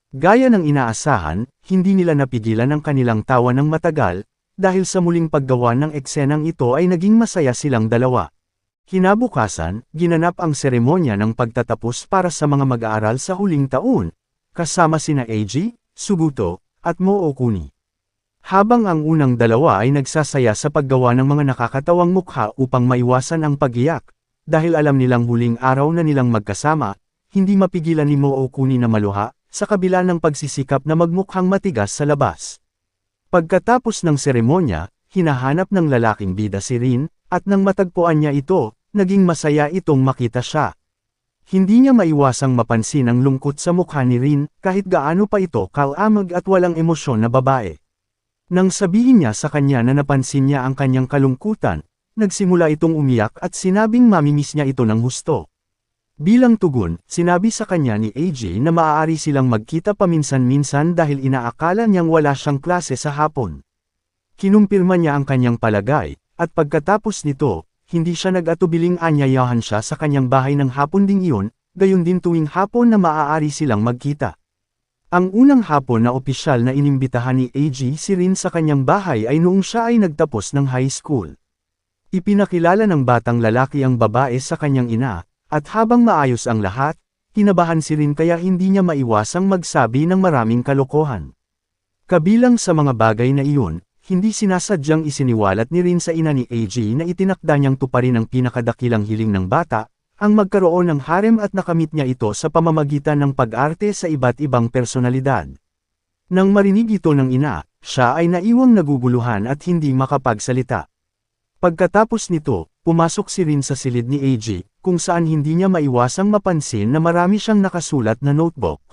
Gaya ng inaasahan, hindi nila napigilan ang kanilang tawa ng matagal, dahil sa muling paggawa ng eksenang ito ay naging masaya silang dalawa. Kinabukasan, ginanap ang seremonya ng pagtatapos para sa mga mag-aaral sa huling taon, kasama sina Eiji, Suguto, at Mookuni. Habang ang unang dalawa ay nagsasaya sa paggawa ng mga nakakatawang mukha upang maiwasan ang pag-iyak, dahil alam nilang huling araw na nilang magkasama, hindi mapigilan ni Mookuni na maluha, sa kabila ng pagsisikap na magmukhang matigas sa labas. Pagkatapos ng seremonya, hinahanap ng lalaking bida si Rin, at nang matagpuan niya ito, naging masaya itong makita siya. Hindi niya maiwasang mapansin ang lungkot sa mukha ni Rin, kahit gaano pa ito kalamag at walang emosyon na babae. Nang sabihin niya sa kanya na napansin niya ang kanyang kalungkutan, nagsimula itong umiyak at sinabing mamimiss niya ito ng husto. Bilang tugon, sinabi sa kanya ni AJ na maaari silang magkita paminsan-minsan dahil inaakala niyang wala siyang klase sa hapon. Kinumpirma niya ang kanyang palagay, at pagkatapos nito, hindi siya nag-atubiling anyayahan siya sa kanyang bahay ng hapon ding iyon, gayon din tuwing hapon na maaari silang magkita. Ang unang hapon na opisyal na inimbitahan ni AJ si Rin sa kanyang bahay ay noong siya ay nagtapos ng high school. Ipinakilala ng batang lalaki ang babae sa kanyang ina, at habang maayos ang lahat, kinabahan si Rin kaya hindi niya maiwasang magsabi ng maraming kalokohan. Kabilang sa mga bagay na iyon, hindi sinasadyang isiniwalat ni Rin sa ina ni AJ na itinakda niyang tuparin ang pinakadakilang hiling ng bata, ang magkaroon ng harem at nakamit niya ito sa pamamagitan ng pag-arte sa iba't ibang personalidad. Nang marinig ito ng ina, siya ay naiwang naguguluhan at hindi makapagsalita. Pagkatapos nito, pumasok si Rin sa silid ni AJ, kung saan hindi niya maiwasang mapansin na marami siyang nakasulat na notebook.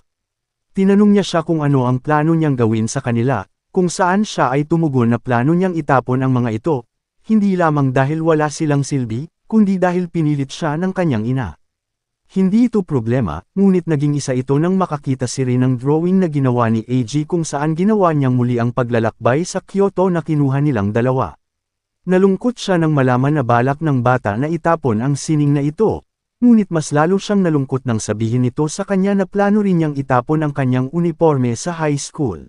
Tinanong niya siya kung ano ang plano niyang gawin sa kanila, kung saan siya ay tumugon na plano niyang itapon ang mga ito, hindi lamang dahil wala silang silbi, kundi dahil pinilit siya ng kanyang ina. Hindi ito problema, ngunit naging isa ito nang makakita si Rin ng drawing na ginawa ni AJ kung saan ginawa niyang muli ang paglalakbay sa Kyoto na kinuha nilang dalawa. Nalungkot siya nang malaman na balak ng bata na itapon ang sining na ito, ngunit mas lalo siyang nalungkot nang sabihin nito sa kanya na plano rin niyang itapon ang kanyang uniforme sa high school.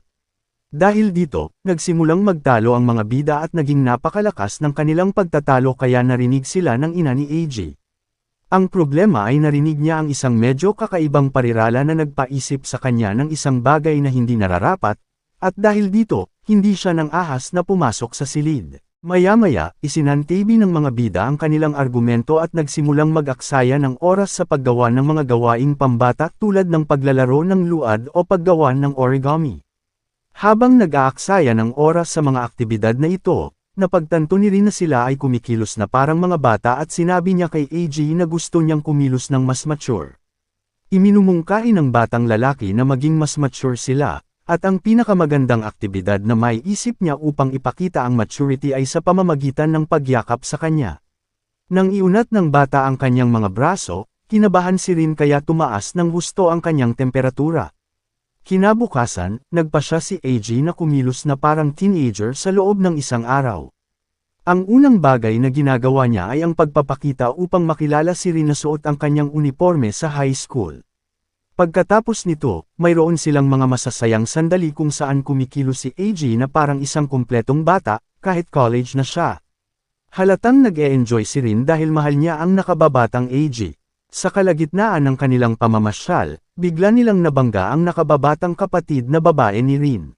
Dahil dito, nagsimulang magtalo ang mga bida at naging napakalakas ng kanilang pagtatalo kaya narinig sila ng ina ni AJ. Ang problema ay narinig niya ang isang medyo kakaibang parirala na nagpaisip sa kanya ng isang bagay na hindi nararapat, at dahil dito, hindi siya nang ahas na pumasok sa silid. Maya-maya, isinantibi ng mga bida ang kanilang argumento at nagsimulang mag-aksaya ng oras sa paggawa ng mga gawaing pambata tulad ng paglalaro ng luad o paggawa ng origami. Habang nag-aaksaya ng oras sa mga aktibidad na ito, napagtanto ni Rin na sila ay kumikilos na parang mga bata at sinabi niya kay AJ na gusto niyang kumilos ng mas mature. Iminumungkahi ng batang lalaki na maging mas mature sila, at ang pinakamagandang aktibidad na may isip niya upang ipakita ang maturity ay sa pamamagitan ng pagyakap sa kanya. Nang iunat ng bata ang kanyang mga braso, kinabahan si Rin kaya tumaas ng husto ang kanyang temperatura. Kinabukasan, nagpa siya si AJ na kumilos na parang teenager sa loob ng isang araw. Ang unang bagay na ginagawa niya ay ang pagpapakita upang makilala si Rin na suot ang kanyang uniforme sa high school. Pagkatapos nito, mayroon silang mga masasayang sandali kung saan kumikilos si AJ na parang isang kumpletong bata, kahit college na siya. Halatang nag-e-enjoy si Rin dahil mahal niya ang nakababatang AJ. Sa kalagitnaan ng kanilang pamamasyal, bigla nilang nabangga ang nakababatang kapatid na babae ni Rin.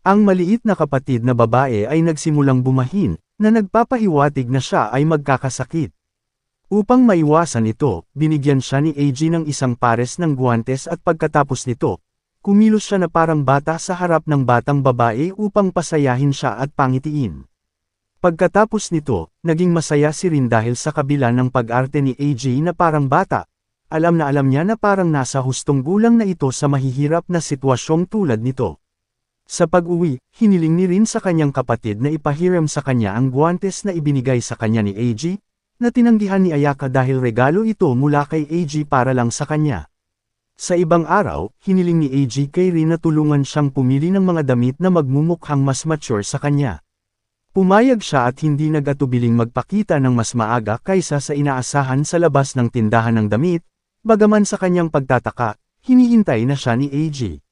Ang maliit na kapatid na babae ay nagsimulang bumahin, na nagpapahiwatig na siya ay magkakasakit. Upang maiwasan ito, binigyan siya ni AJ ng isang pares ng guwantes at pagkatapos nito, kumilos siya na parang bata sa harap ng batang babae upang pasayahin siya at pangitiin. Pagkatapos nito, naging masaya si Rin dahil sa kabila ng pag-arte ni AJ na parang bata, alam niya na parang nasa hustong gulang na ito sa mahihirap na sitwasyong tulad nito. Sa pag-uwi, hiniling ni Rin sa kanyang kapatid na ipahiram sa kanya ang guwantes na ibinigay sa kanya ni AJ, na tinanggihan ni Ayaka dahil regalo ito mula kay AJ para lang sa kanya. Sa ibang araw, hiniling ni AJ kay Rin na tulungan siyang pumili ng mga damit na magmumukhang mas mature sa kanya. Pumayag siya at hindi nag-atubiling magpakita ng mas maaga kaysa sa inaasahan sa labas ng tindahan ng damit, bagaman sa kanyang pagtataka, hinihintay na siya ni AJ.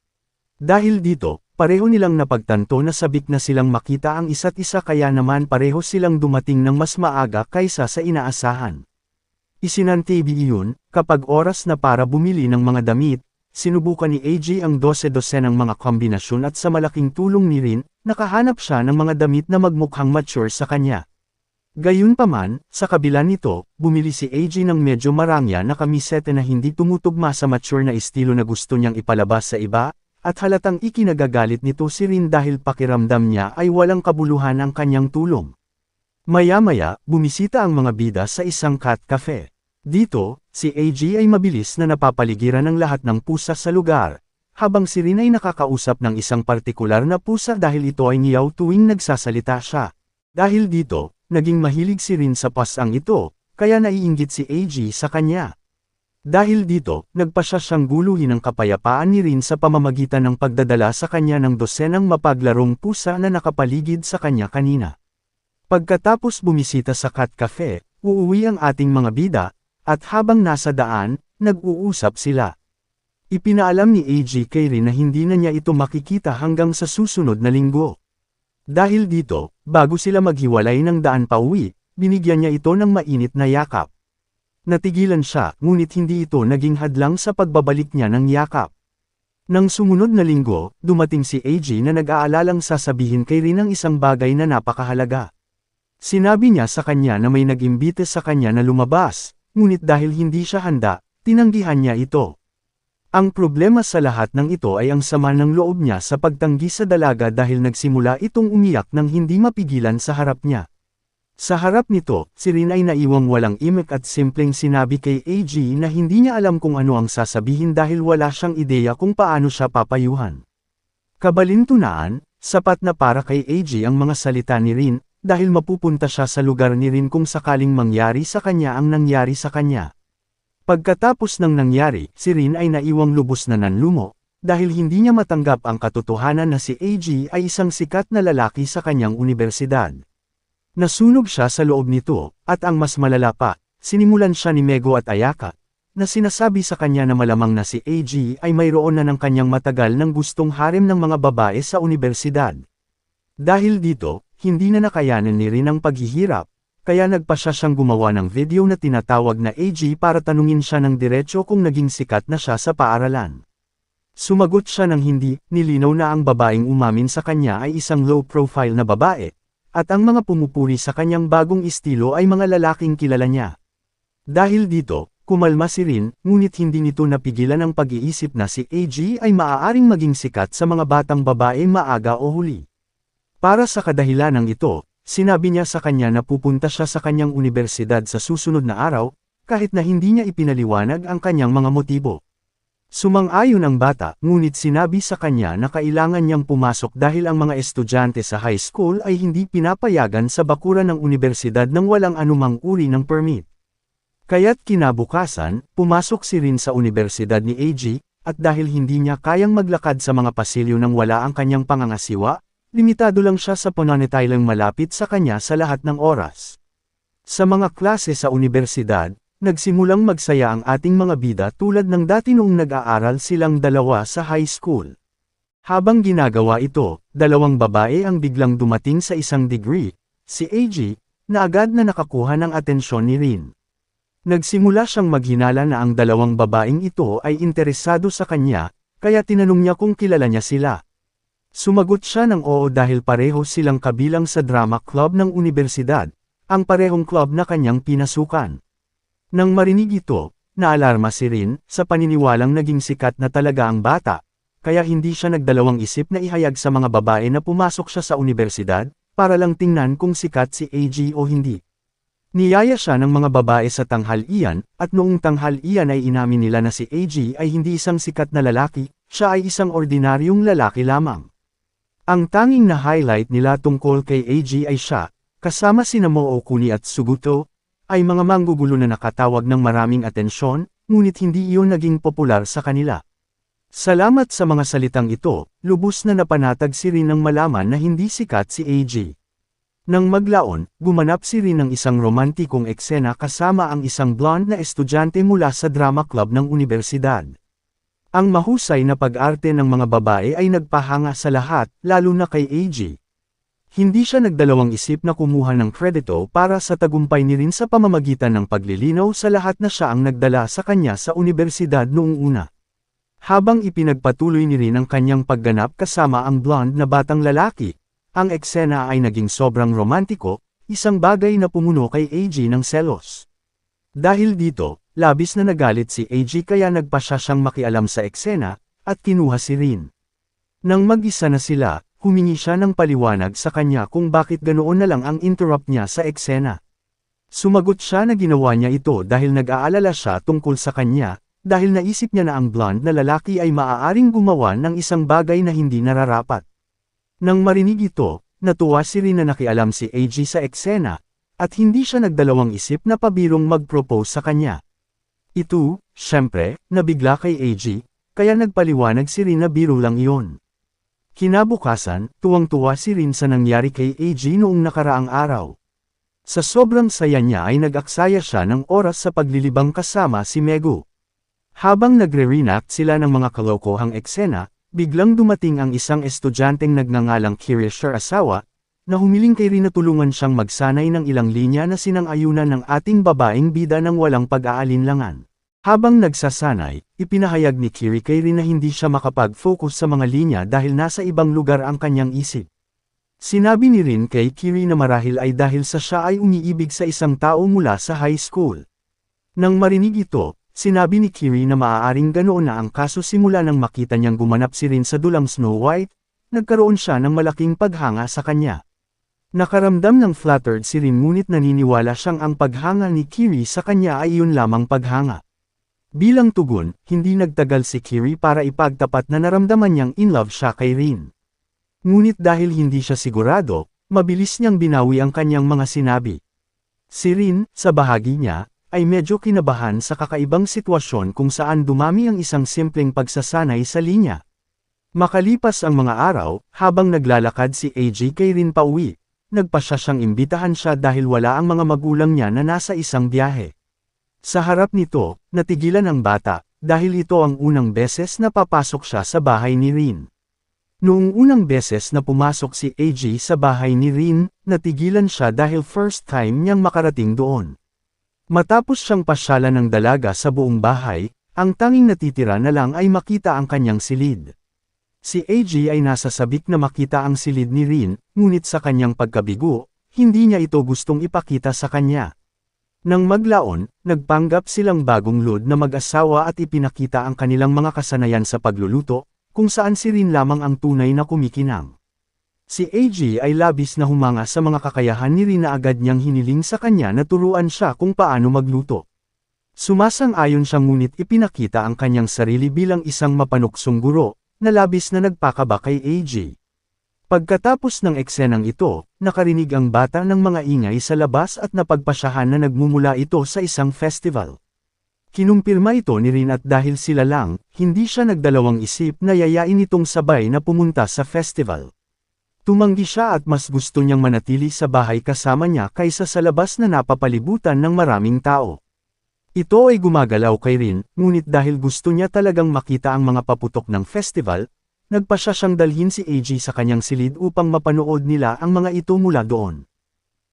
Dahil dito, pareho nilang napagtanto na sabik na silang makita ang isa't isa kaya naman pareho silang dumating ng mas maaga kaysa sa inaasahan. Isinantabi iyon, kapag oras na para bumili ng mga damit, sinubukan ni AJ ang 12 ng mga kombinasyon at sa malaking tulong ni Rin, nakahanap siya ng mga damit na magmukhang mature sa kanya. Gayunpaman, sa kabila nito, bumili si AJ ng medyo marangya na kamisete na hindi tumutugma sa mature na estilo na gusto niyang ipalabas sa iba, at halatang ikinagagalit nito si Rin dahil pakiramdam niya ay walang kabuluhan ang kanyang tulong. Maya-maya, bumisita ang mga bida sa isang cat cafe. Dito, si AJ ay mabilis na napapaligiran ng lahat ng pusa sa lugar, habang si Rin ay nakakausap ng isang partikular na pusa dahil ito ay ngiyaw tuwing nagsasalita siya. Dahil dito, naging mahilig si Rin sa pasang ito, kaya naiinggit si AJ sa kanya. Dahil dito, nagpasya siyang guluhin ang kapayapaan ni Rin sa pamamagitan ng pagdadala sa kanya ng dosenang mapaglarong pusa na nakapaligid sa kanya kanina. Pagkatapos bumisita sa cat cafe, uuwi ang ating mga bida, at habang nasa daan, nag-uusap sila. Ipinaalam ni AJ kay Rin na hindi na niya ito makikita hanggang sa susunod na linggo. Dahil dito, bago sila maghiwalay ng daan pauwi, binigyan niya ito ng mainit na yakap. Natigilan siya, ngunit hindi ito naging hadlang sa pagbabalik niya ng yakap. Nang sumunod na linggo, dumating si AJ na nag-aalalang sasabihin kay Rin ang isang bagay na napakahalaga. Sinabi niya sa kanya na may nag-imbite sa kanya na lumabas, ngunit dahil hindi siya handa, tinanggihan niya ito. Ang problema sa lahat ng ito ay ang sama ng loob niya sa pagtanggi sa dalaga dahil nagsimula itong umiyak nang hindi mapigilan sa harap niya. Sa harap nito, si Rin ay naiwang walang imik at simpleng sinabi kay AJ na hindi niya alam kung ano ang sasabihin dahil wala siyang ideya kung paano siya papayuhan. Kabalintunaan, sapat na para kay AJ ang mga salita ni Rin, dahil mapupunta siya sa lugar ni Rin kung sakaling mangyari sa kanya ang nangyari sa kanya. Pagkatapos ng nangyari, si Rin ay naiwang lubos na nanlumo, dahil hindi niya matanggap ang katotohanan na si AJ ay isang sikat na lalaki sa kanyang universidad. Nasunog siya sa loob nito, at ang mas malala pa, sinimulan siya ni Mego at Ayaka, na sinasabi sa kanya na malamang na si AJ ay mayroon na ng kanyang matagal ng gustong harem ng mga babae sa universidad. Dahil dito, hindi na nakayanan ni Rin ang paghihirap, kaya nagpasya siyang gumawa ng video na tinatawag na AJ para tanungin siya ng diretsyo kung naging sikat na siya sa paaralan. Sumagot siya ng hindi, nilinaw na ang babaeng umamin sa kanya ay isang low-profile na babae, at ang mga pumupuri sa kanyang bagong estilo ay mga lalaking kilala niya. Dahil dito, kumalma si Rin, ngunit hindi nito napigilan ang pag-iisip na si AJ ay maaaring maging sikat sa mga batang babae maaga o huli. Para sa kadahilanang ito, sinabi niya sa kanya na pupunta siya sa kanyang universidad sa susunod na araw, kahit na hindi niya ipinaliwanag ang kanyang mga motibo. Sumang-ayon ang bata, ngunit sinabi sa kanya na kailangan niyang pumasok dahil ang mga estudyante sa high school ay hindi pinapayagan sa bakuran ng universidad nang walang anumang uri ng permit. Kaya't kinabukasan, pumasok si Rin sa universidad ni AJ, at dahil hindi niya kayang maglakad sa mga pasilyo nang wala ang kanyang pangangasiwa, limitado lang siya sa pananatiling malapit sa kanya sa lahat ng oras. Sa mga klase sa universidad, nagsimulang magsaya ang ating mga bida tulad ng dati noong nag-aaral silang dalawa sa high school. Habang ginagawa ito, dalawang babae ang biglang dumating sa isang degree, si AJ, na agad na nakakuha ng atensyon ni Rin. Nagsimula siyang maghinala na ang dalawang babaeng ito ay interesado sa kanya, kaya tinanong niya kung kilala niya sila. Sumagot siya ng oo dahil pareho silang kabilang sa drama club ng universidad, ang parehong club na kanyang pinasukan. Nang marinig ito, naalarma si Rin, sa paniniwalang naging sikat na talaga ang bata, kaya hindi siya nagdalawang isip na ihayag sa mga babae na pumasok siya sa universidad, para lang tingnan kung sikat si AJ o hindi. Niyaya siya ng mga babae sa tanghalian, at noong tanghalian ay inamin nila na si AJ ay hindi isang sikat na lalaki, siya ay isang ordinaryong lalaki lamang. Ang tanging na highlight nila tungkol kay AJ ay siya, kasama sina Mookuni at Suguto, ay mga manggugulo na nakatawag ng maraming atensyon, ngunit hindi iyon naging popular sa kanila. Salamat sa mga salitang ito, lubos na napanatag si Rin nang malaman na hindi sikat si AJ. Nang maglaon, gumanap si Rin ng isang romantikong eksena kasama ang isang blonde na estudyante mula sa drama club ng universidad. Ang mahusay na pag-arte ng mga babae ay nagpahanga sa lahat, lalo na kay AG. Hindi siya nagdalawang isip na kumuha ng kredito para sa tagumpay ni Rin sa pamamagitan ng paglilinaw sa lahat na siya ang nagdala sa kanya sa unibersidad noong una. Habang ipinagpatuloy ni Rin ang kanyang pagganap kasama ang blonde na batang lalaki, ang eksena ay naging sobrang romantiko, isang bagay na pumuno kay AG ng selos. Dahil dito, labis na nagalit si AG kaya nagpa siya siyang makialam sa eksena, at kinuha si Rin. Nang mag-isa na sila, humingi siya ng paliwanag sa kanya kung bakit ganoon na lang ang interrupt niya sa eksena. Sumagot siya na ginawa niya ito dahil nag-aalala siya tungkol sa kanya, dahil naisip niya na ang blonde na lalaki ay maaaring gumawa ng isang bagay na hindi nararapat. Nang marinig ito, natuwa si Rin na nakialam si AG sa eksena, at hindi siya nagdalawang isip na pabirong mag-propose sa kanya. Ito, syempre, nabigla kay AG, kaya nagpaliwanag si Rin na biro lang iyon. Kinabukasan, tuwang-tuwa si Rin sa nangyari kay AG noong nakaraang araw. Sa sobrang saya niya ay nag-aksaya siya ng oras sa paglilibang kasama si Megu. Habang nagre-reenact sila ng mga kalokohang eksena, biglang dumating ang isang estudyanteng nagngangalang Kirishar Asawa, na humiling kay Rin na tulungan siyang magsanay ng ilang linya na sinang-ayunan ng ating babaeng bida ng walang pag-aalinlangan. Habang nagsasanay, ipinahayag ni Kiri kay Rin na hindi siya makapag-focus sa mga linya dahil nasa ibang lugar ang kanyang isip. Sinabi ni Rin kay Kiri na marahil ay dahil sa siya ay umiibig sa isang tao mula sa high school. Nang marinig ito, sinabi ni Kiri na maaaring ganoon na ang kaso simula nang makita niyang gumanap si Rin sa dulang Snow White, nagkaroon siya ng malaking paghanga sa kanya. Nakaramdam ng flattered si Rin ngunit naniniwala siyang ang paghanga ni Kiri sa kanya ay iyon lamang paghanga. Bilang tugon, hindi nagtagal si Kiri para ipagtapat na naramdaman niyang in love siya kay Rin. Ngunit dahil hindi siya sigurado, mabilis niyang binawi ang kanyang mga sinabi. Si Rin, sa bahagi niya, ay medyo kinabahan sa kakaibang sitwasyon kung saan dumami ang isang simpleng pagsasanay sa linya. Makalipas ang mga araw, habang naglalakad si AG kay Rin pauwi, nagpa siya siyang imbitahan siya dahil wala ang mga magulang niya na nasa isang biyahe. Sa harap nito, natigilan ang bata, dahil ito ang unang beses na papasok siya sa bahay ni Rin. Noong unang beses na pumasok si AG sa bahay ni Rin, natigilan siya dahil first time niyang makarating doon. Matapos siyang pasyalan ng dalaga sa buong bahay, ang tanging natitira na lang ay makita ang kanyang silid. Si AG ay nasa sabik na makita ang silid ni Rin, ngunit sa kanyang pagkabigo, hindi niya ito gustong ipakita sa kanya. Nang maglaon, nagpanggap silang bagong load na mag-asawa at ipinakita ang kanilang mga kasanayan sa pagluluto, kung saan si Rin lamang ang tunay na kumikinang. Si AG ay labis na humanga sa mga kakayahan ni Rin na agad niyang hiniling sa kanya na turuan siya kung paano magluto. Sumasang-ayon siya ngunit ipinakita ang kanyang sarili bilang isang mapanuksong guro, na labis na nagpakaba kay AG. Pagkatapos ng eksenang ito, nakarinig ang bata ng mga ingay sa labas at napagpasyahan na nagmumula ito sa isang festival. Kinumpirma ito ni Rin at dahil sila lang, hindi siya nagdalawang isip na yayain itong sabay na pumunta sa festival. Tumanggi siya at mas gusto niyang manatili sa bahay kasama niya kaysa sa labas na napapalibutan ng maraming tao. Ito ay gumagalaw kay Rin, ngunit dahil gusto niya talagang makita ang mga paputok ng festival, nagpa siya siyang dalhin si AG sa kanyang silid upang mapanood nila ang mga ito mula doon.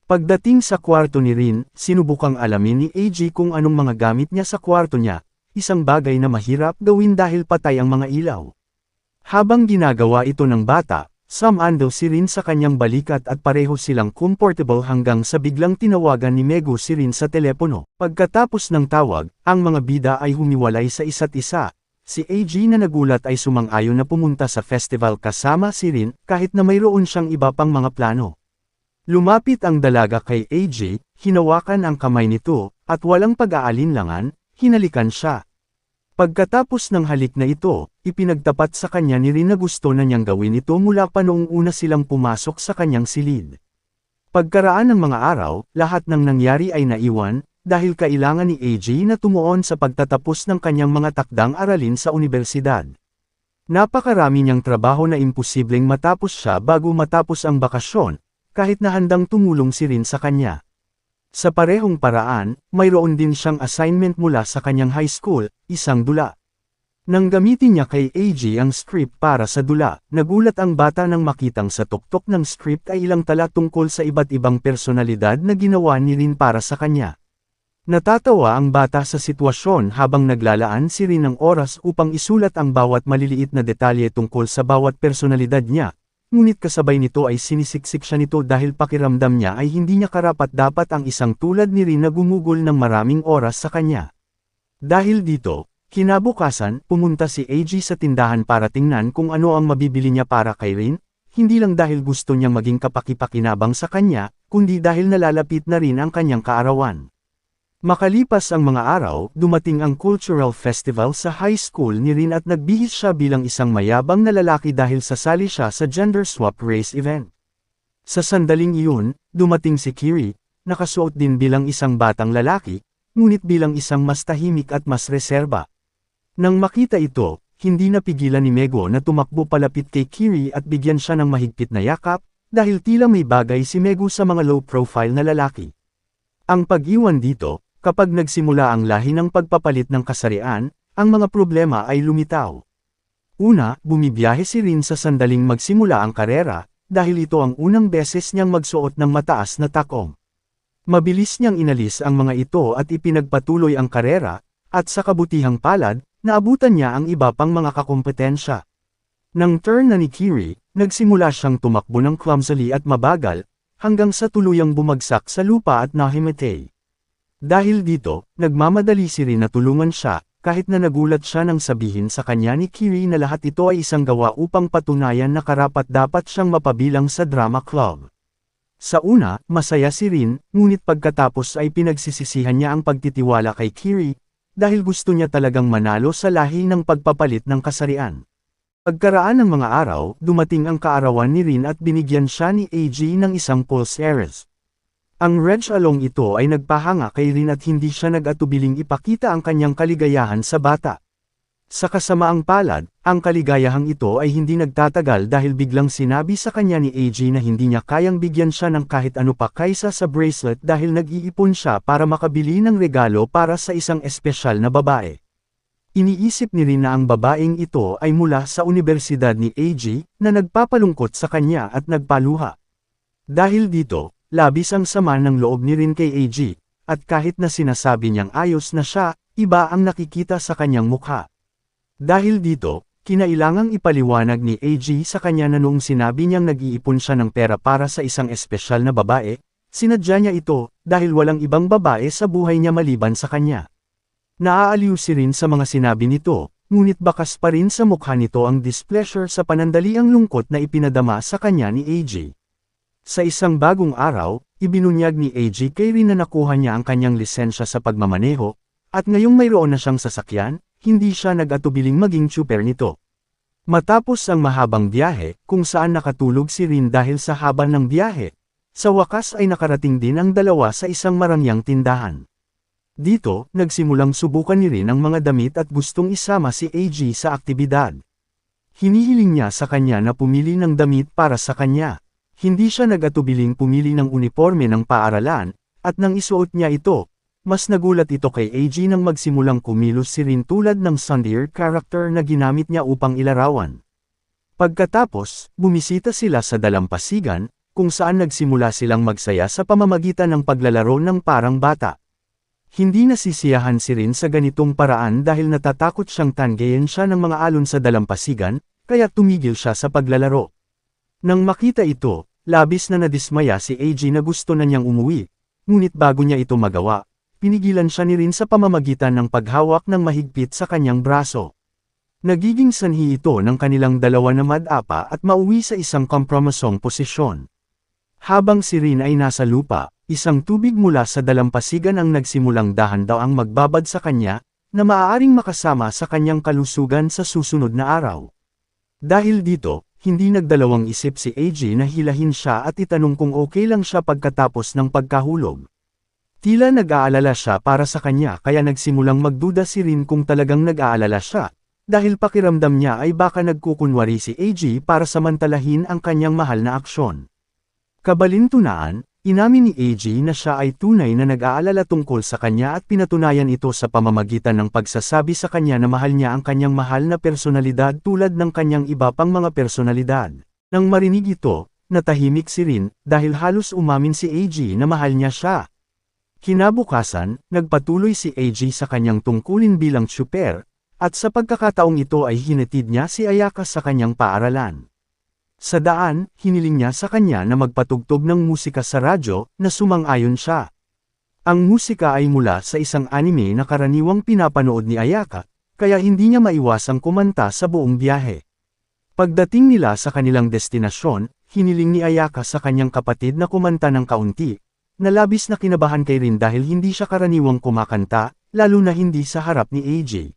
Pagdating sa kwarto ni Rin, sinubukang alamin ni AG kung anong mga gamit niya sa kwarto niya, isang bagay na mahirap gawin dahil patay ang mga ilaw. Habang ginagawa ito ng bata, sumando si Rin sa kanyang balikat at pareho silang comfortable hanggang sa biglang tinawagan ni Megu si Rin sa telepono. Pagkatapos ng tawag, ang mga bida ay humiwalay sa isa't isa. Si AG na nagulat ay sumang-ayon na pumunta sa festival kasama si Rin kahit na mayroon siyang iba pang mga plano. Lumapit ang dalaga kay AG, hinawakan ang kamay nito, at walang pag-aalinlangan, hinalikan siya. Pagkatapos ng halik na ito, ipinagtapat sa kanya ni Rin na gusto na niyang gawin ito mula pa noong una silang pumasok sa kanyang silid. Pagkaraan ng mga araw, lahat ng nangyari ay naiwan, dahil kailangan ni AG na tumuon sa pagtatapos ng kanyang mga takdang aralin sa unibersidad. Napakarami niyang trabaho na imposibleng matapos siya bago matapos ang bakasyon, kahit na handang tumulong si Rin sa kanya. Sa parehong paraan, mayroon din siyang assignment mula sa kanyang high school, isang dula. Nang gamitin niya kay AG ang script para sa dula, nagulat ang bata nang makitang sa tuktok ng script ay ilang tala tungkol sa iba't ibang personalidad na ginawa ni Rin para sa kanya. Natatawa ang bata sa sitwasyon habang naglalaan si Rin ng oras upang isulat ang bawat maliliit na detalye tungkol sa bawat personalidad niya, ngunit kasabay nito ay sinisiksik siya nito dahil pakiramdam niya ay hindi niya karapat-dapat ang isang tulad ni Rin na gumugol ng maraming oras sa kanya. Dahil dito, kinabukasan, pumunta si AG sa tindahan para tingnan kung ano ang mabibili niya para kay Rin, hindi lang dahil gusto niyang maging kapaki-pakinabang sa kanya, kundi dahil nalalapit na rin ang kanyang kaarawan. Makalipas ang mga araw, dumating ang cultural festival sa high school ni Rin at nagbihis siya bilang isang mayabang na lalaki dahil sasali siya sa gender swap race event. Sa sandaling iyon, dumating si Kiri, nakasuot din bilang isang batang lalaki, ngunit bilang isang mas tahimik at mas reserba. Nang makita ito, hindi napigilan ni Mego na tumakbo palapit kay Kiri at bigyan siya ng mahigpit na yakap, dahil tila may bagay si Mego sa mga low-profile na lalaki. Ang pag-iwan dito, kapag nagsimula ang lahi ng pagpapalit ng kasarian, ang mga problema ay lumitaw. Una, bumibiyahe si Rin sa sandaling magsimula ang karera, dahil ito ang unang beses niyang magsuot ng mataas na takong. Mabilis niyang inalis ang mga ito at ipinagpatuloy ang karera, at sa kabutihang palad, naabutan niya ang iba pang mga kakompetensya. Nang turn na ni Kiri, nagsimula siyang tumakbo ng clumsily at mabagal, hanggang sa tuluyang bumagsak sa lupa at nahimatay. Dahil dito, nagmamadali si Rin na tulungan siya, kahit na nagulat siya nang sabihin sa kanya ni Kiri na lahat ito ay isang gawa upang patunayan na karapat-dapat siyang mapabilang sa drama club. Sa una, masaya si Rin, ngunit pagkatapos ay pinagsisisihan niya ang pagtitiwala kay Kiri, dahil gusto niya talagang manalo sa lahi ng pagpapalit ng kasarian. Pagkaraan ng mga araw, dumating ang kaarawan ni Rin at binigyan siya ni AG ng isang pulseres. Ang red along ito ay nagpahanga kay Rin at hindi siya nag-atubiling ipakita ang kanyang kaligayahan sa bata. Sa kasamaang palad, ang kaligayahang ito ay hindi nagtatagal dahil biglang sinabi sa kanya ni AG na hindi niya kayang bigyan siya ng kahit ano pa kaysa sa bracelet dahil nag-iipon siya para makabili ng regalo para sa isang espesyal na babae. Iniisip ni Rin na ang babaeng ito ay mula sa universidad ni AG na nagpapalungkot sa kanya at nagpaluha. Dahil dito, labis ang sama ng loob ni Rin kay AG, at kahit na sinasabi niyang ayos na siya, iba ang nakikita sa kanyang mukha. Dahil dito, kinailangang ipaliwanag ni AG sa kanya na noong sinabi niyang nag-iipon siya ng pera para sa isang espesyal na babae, sinadya niya ito, dahil walang ibang babae sa buhay niya maliban sa kanya. Naaaliw si Rin sa mga sinabi nito, ngunit bakas pa rin sa mukha nito ang displeasure sa panandaliang lungkot na ipinadama sa kanya ni AG. Sa isang bagong araw, ibinunyag ni AG kay Rin na nakuha niya ang kanyang lisensya sa pagmamaneho, at ngayong mayroon na siyang sasakyan, hindi siya nag-atubiling maging tsuper nito. Matapos ang mahabang biyahe, kung saan nakatulog si Rin dahil sa haba ng biyahe, sa wakas ay nakarating din ang dalawa sa isang marangyang tindahan. Dito, nagsimulang subukan ni Rin ang mga damit at gustong isama si AG sa aktibidad. Hinihiling niya sa kanya na pumili ng damit para sa kanya. Hindi siya nag-atubiling pumili ng uniforme ng paaralan, at nang isuot niya ito, mas nagulat ito kay AG nang magsimulang kumilos si Rin tulad ng Sundeer character na ginamit niya upang ilarawan. Pagkatapos, bumisita sila sa dalampasigan, kung saan nagsimula silang magsaya sa pamamagitan ng paglalaro ng parang bata. Hindi nasisiyahan si Rin sa ganitong paraan dahil natatakot siyang tanggayin siya ng mga alon sa dalampasigan, kaya tumigil siya sa paglalaro. Nang makita ito, labis na nadismaya si AG na gusto na niyang umuwi, ngunit bago niya ito magawa, pinigilan siya ni Rin sa pamamagitan ng paghawak ng mahigpit sa kanyang braso. Nagiging sanhi ito ng kanilang dalawa na madapa at mauwi sa isang kompromisong posisyon. Habang si Rin ay nasa lupa, isang tubig mula sa dalampasigan ang nagsimulang dahan-daang magbabad sa kanya, na maaaring makasama sa kanyang kalusugan sa susunod na araw. Dahil dito, hindi nagdalawang isip si AG na hilahin siya at itanong kung okay lang siya pagkatapos ng pagkahulog. Tila nag-aalala siya para sa kanya kaya nagsimulang magduda si Rin kung talagang nag-aalala siya, dahil pakiramdam niya ay baka nagkukunwari si AG para samantalahin ang kanyang mahal na aksyon. Kabalintunaan, Inamin ni AG na siya ay tunay na nag-aalala tungkol sa kanya at pinatunayan ito sa pamamagitan ng pagsasabi sa kanya na mahal niya ang kanyang mahal na personalidad tulad ng kanyang iba pang mga personalidad. Nang marinig ito, natahimik si Rin dahil halos umamin si AG na mahal niya siya. Kinabukasan, nagpatuloy si AG sa kanyang tungkulin bilang tsuper, at sa pagkakataong ito ay hinatid niya si Ayaka sa kanyang paaralan. Sa daan, hiniling niya sa kanya na magpatugtog ng musika sa radyo na sumang-ayon siya. Ang musika ay mula sa isang anime na karaniwang pinapanood ni Ayaka, kaya hindi niya maiwasang kumanta sa buong biyahe. Pagdating nila sa kanilang destinasyon, hiniling ni Ayaka sa kanyang kapatid na kumanta ng kaunti, na labis na kinabahan kay Rin dahil hindi siya karaniwang kumakanta, lalo na hindi sa harap ni AJ.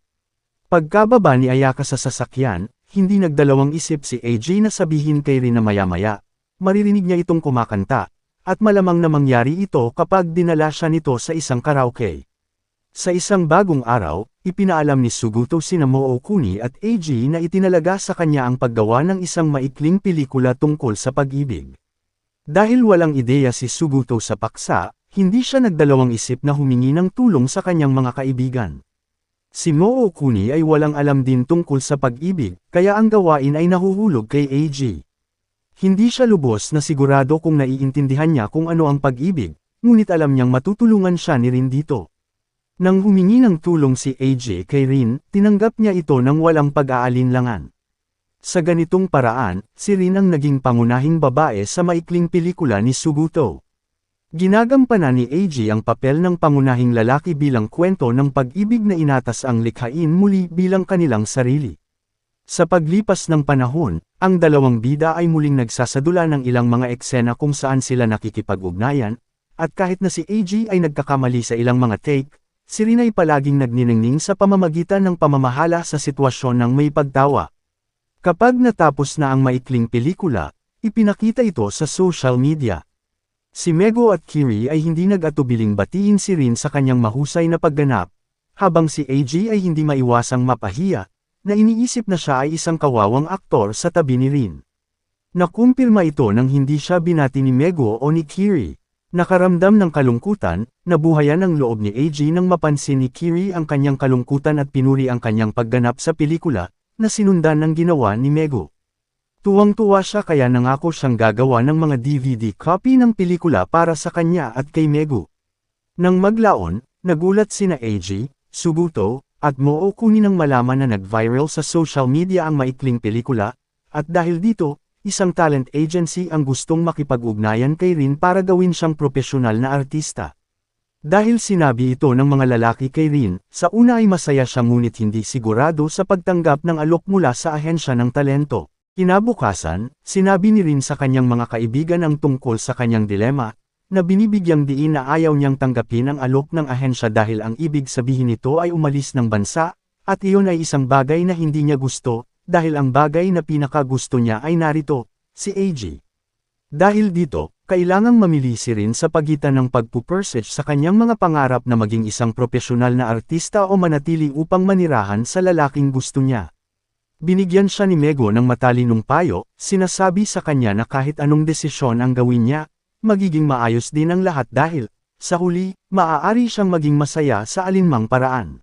Pagkababa ni Ayaka sa sasakyan, hindi nagdalawang isip si AJ na sabihin kay Rin na maya-maya, maririnig niya itong kumakanta, at malamang na mangyari ito kapag dinala siya nito sa isang karaoke. Sa isang bagong araw, ipinaalam ni Suguto sina Mookuni at AG na itinalaga sa kanya ang paggawa ng isang maikling pelikula tungkol sa pag-ibig. Dahil walang ideya si Suguto sa paksa, hindi siya nagdalawang isip na humingi ng tulong sa kanyang mga kaibigan. Si Mookuni ay walang alam din tungkol sa pag-ibig, kaya ang gawain ay nahuhulog kay AG. Hindi siya lubos na sigurado kung naiintindihan niya kung ano ang pag-ibig, ngunit alam niyang matutulungan siya ni Rin dito. Nang humingi ng tulong si AJ kay Rin, tinanggap niya ito ng walang pag-aalinlangan. Sa ganitong paraan, si Rin ang naging pangunahing babae sa maikling pelikula ni Suguto. Ginagampanan ni AJ ang papel ng pangunahing lalaki bilang kwento ng pag-ibig na inatas ang likhain muli bilang kanilang sarili. Sa paglipas ng panahon, ang dalawang bida ay muling nagsasadula ng ilang mga eksena kung saan sila nakikipag-ugnayan, at kahit na si AJ ay nagkakamali sa ilang mga take, si Rin ay palaging nagniningning sa pamamagitan ng pamamahala sa sitwasyon ng may pagtawa. Kapag natapos na ang maikling pelikula, ipinakita ito sa social media. Si Mego at Kiri ay hindi nag-atubiling batiin si Rin sa kanyang mahusay na pagganap, habang si AJ ay hindi maiwasang mapahiya, na iniisip na siya ay isang kawawang aktor sa tabi ni Rin. Nakumpirma ito nang hindi siya binati ni Mego o ni Kiri. Nakaramdam ng kalungkutan, nabuhayan ang loob ni AJ nang mapansin ni Kiri ang kanyang kalungkutan at pinuri ang kanyang pagganap sa pelikula, na sinundan ng ginawa ni Mego. Tuwang-tuwa siya kaya nangako siyang gagawa ng mga DVD copy ng pelikula para sa kanya at kay Mego. Nang maglaon, nagulat sina AJ, Suguto, at Mookuni nang malaman na nag-viral sa social media ang maikling pelikula, at dahil dito, isang talent agency ang gustong makipag-ugnayan kay Rin para gawin siyang propesyonal na artista. Dahil sinabi ito ng mga lalaki kay Rin, sa una ay masaya siya ngunit hindi sigurado sa pagtanggap ng alok mula sa ahensya ng talento. Kinabukasan, sinabi ni Rin sa kanyang mga kaibigan ang tungkol sa kanyang dilema, na binibigyang diin na ayaw niyang tanggapin ang alok ng ahensya dahil ang ibig sabihin nito ay umalis ng bansa, at iyon ay isang bagay na hindi niya gusto, dahil ang bagay na pinakagusto niya ay narito, si AJ. Dahil dito, kailangang mamili si Rin sa pagitan ng pagpupursige sa kanyang mga pangarap na maging isang propesyonal na artista o manatili upang manirahan sa lalaking gusto niya. Binigyan siya ni Mego ng matalinong payo, sinasabi sa kanya na kahit anong desisyon ang gawin niya, magiging maayos din ang lahat dahil, sa huli, maaari siyang maging masaya sa alinmang paraan.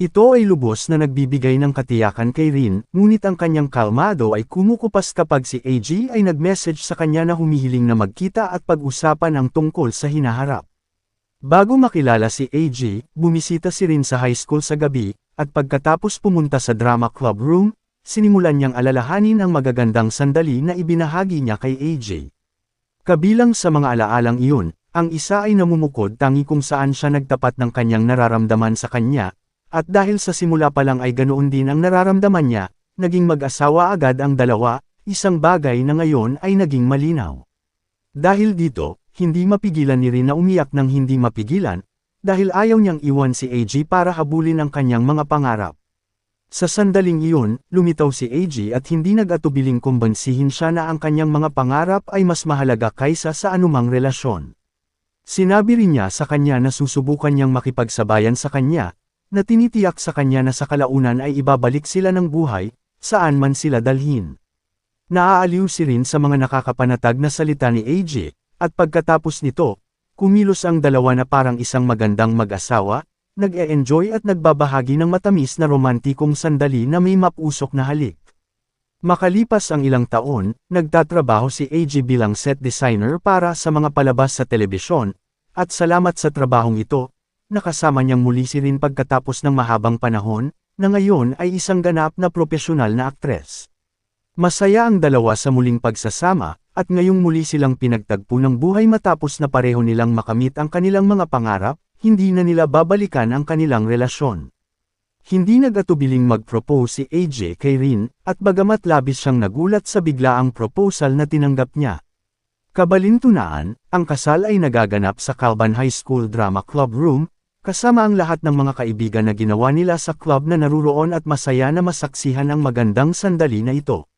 Ito ay lubos na nagbibigay ng katiyakan kay Rin, ngunit ang kanyang kalmado ay kumukupas kapag si AJ ay nag-message sa kanya na humihiling na magkita at pag-usapan ang tungkol sa hinaharap. Bago makilala si AJ, bumisita si Rin sa high school sa gabi, at pagkatapos pumunta sa drama club room, sinimulan niyang alalahanin ang magagandang sandali na ibinahagi niya kay AJ. Kabilang sa mga alaalang iyon, ang isa ay namumukod tangi kung saan siya nagtapat ng kanyang nararamdaman sa kanya, at dahil sa simula pa lang ay ganoon din ang nararamdaman niya, naging mag-asawa agad ang dalawa, isang bagay na ngayon ay naging malinaw. Dahil dito, hindi mapigilan ni Rin na umiyak ng hindi mapigilan, dahil ayaw niyang iwan si AJ para habulin ang kanyang mga pangarap. Sa sandaling iyon, lumitaw si AJ at hindi nag-atubiling kumbansihin siya na ang kanyang mga pangarap ay mas mahalaga kaysa sa anumang relasyon. Sinabi rin niya sa kanya na susubukan niyang makipagsabayan sa kanya, na tinitiyak sa kanya na sa kalaunan ay ibabalik sila ng buhay, saan man sila dalhin. Naaaliw si Rin sa mga nakakapanatag na salita ni AJ, At pagkatapos nito, kumilos ang dalawa na parang isang magandang mag-asawa, nag-e-enjoy at nagbabahagi ng matamis na romantikong sandali na may mapusok na halik. Makalipas ang ilang taon, nagtatrabaho si AJ bilang set designer para sa mga palabas sa telebisyon, at salamat sa trabahong ito, nakasama niyang muli si Rin pagkatapos ng mahabang panahon, na ngayon ay isang ganap na propesyonal na aktres. Masaya ang dalawa sa muling pagsasama, at ngayong muli silang pinagtagpo ng buhay matapos na pareho nilang makamit ang kanilang mga pangarap, hindi na nila babalikan ang kanilang relasyon. Hindi nag-atubiling mag-propose si AJ kay Rin, at bagamat labis siyang nagulat sa biglaang proposal na tinanggap niya. Kabalintunaan, ang kasal ay nagaganap sa Calban High School Drama Club Room, kasama ang lahat ng mga kaibigan na ginawa nila sa club na naruroon at masaya na masaksihan ang magandang sandali na ito.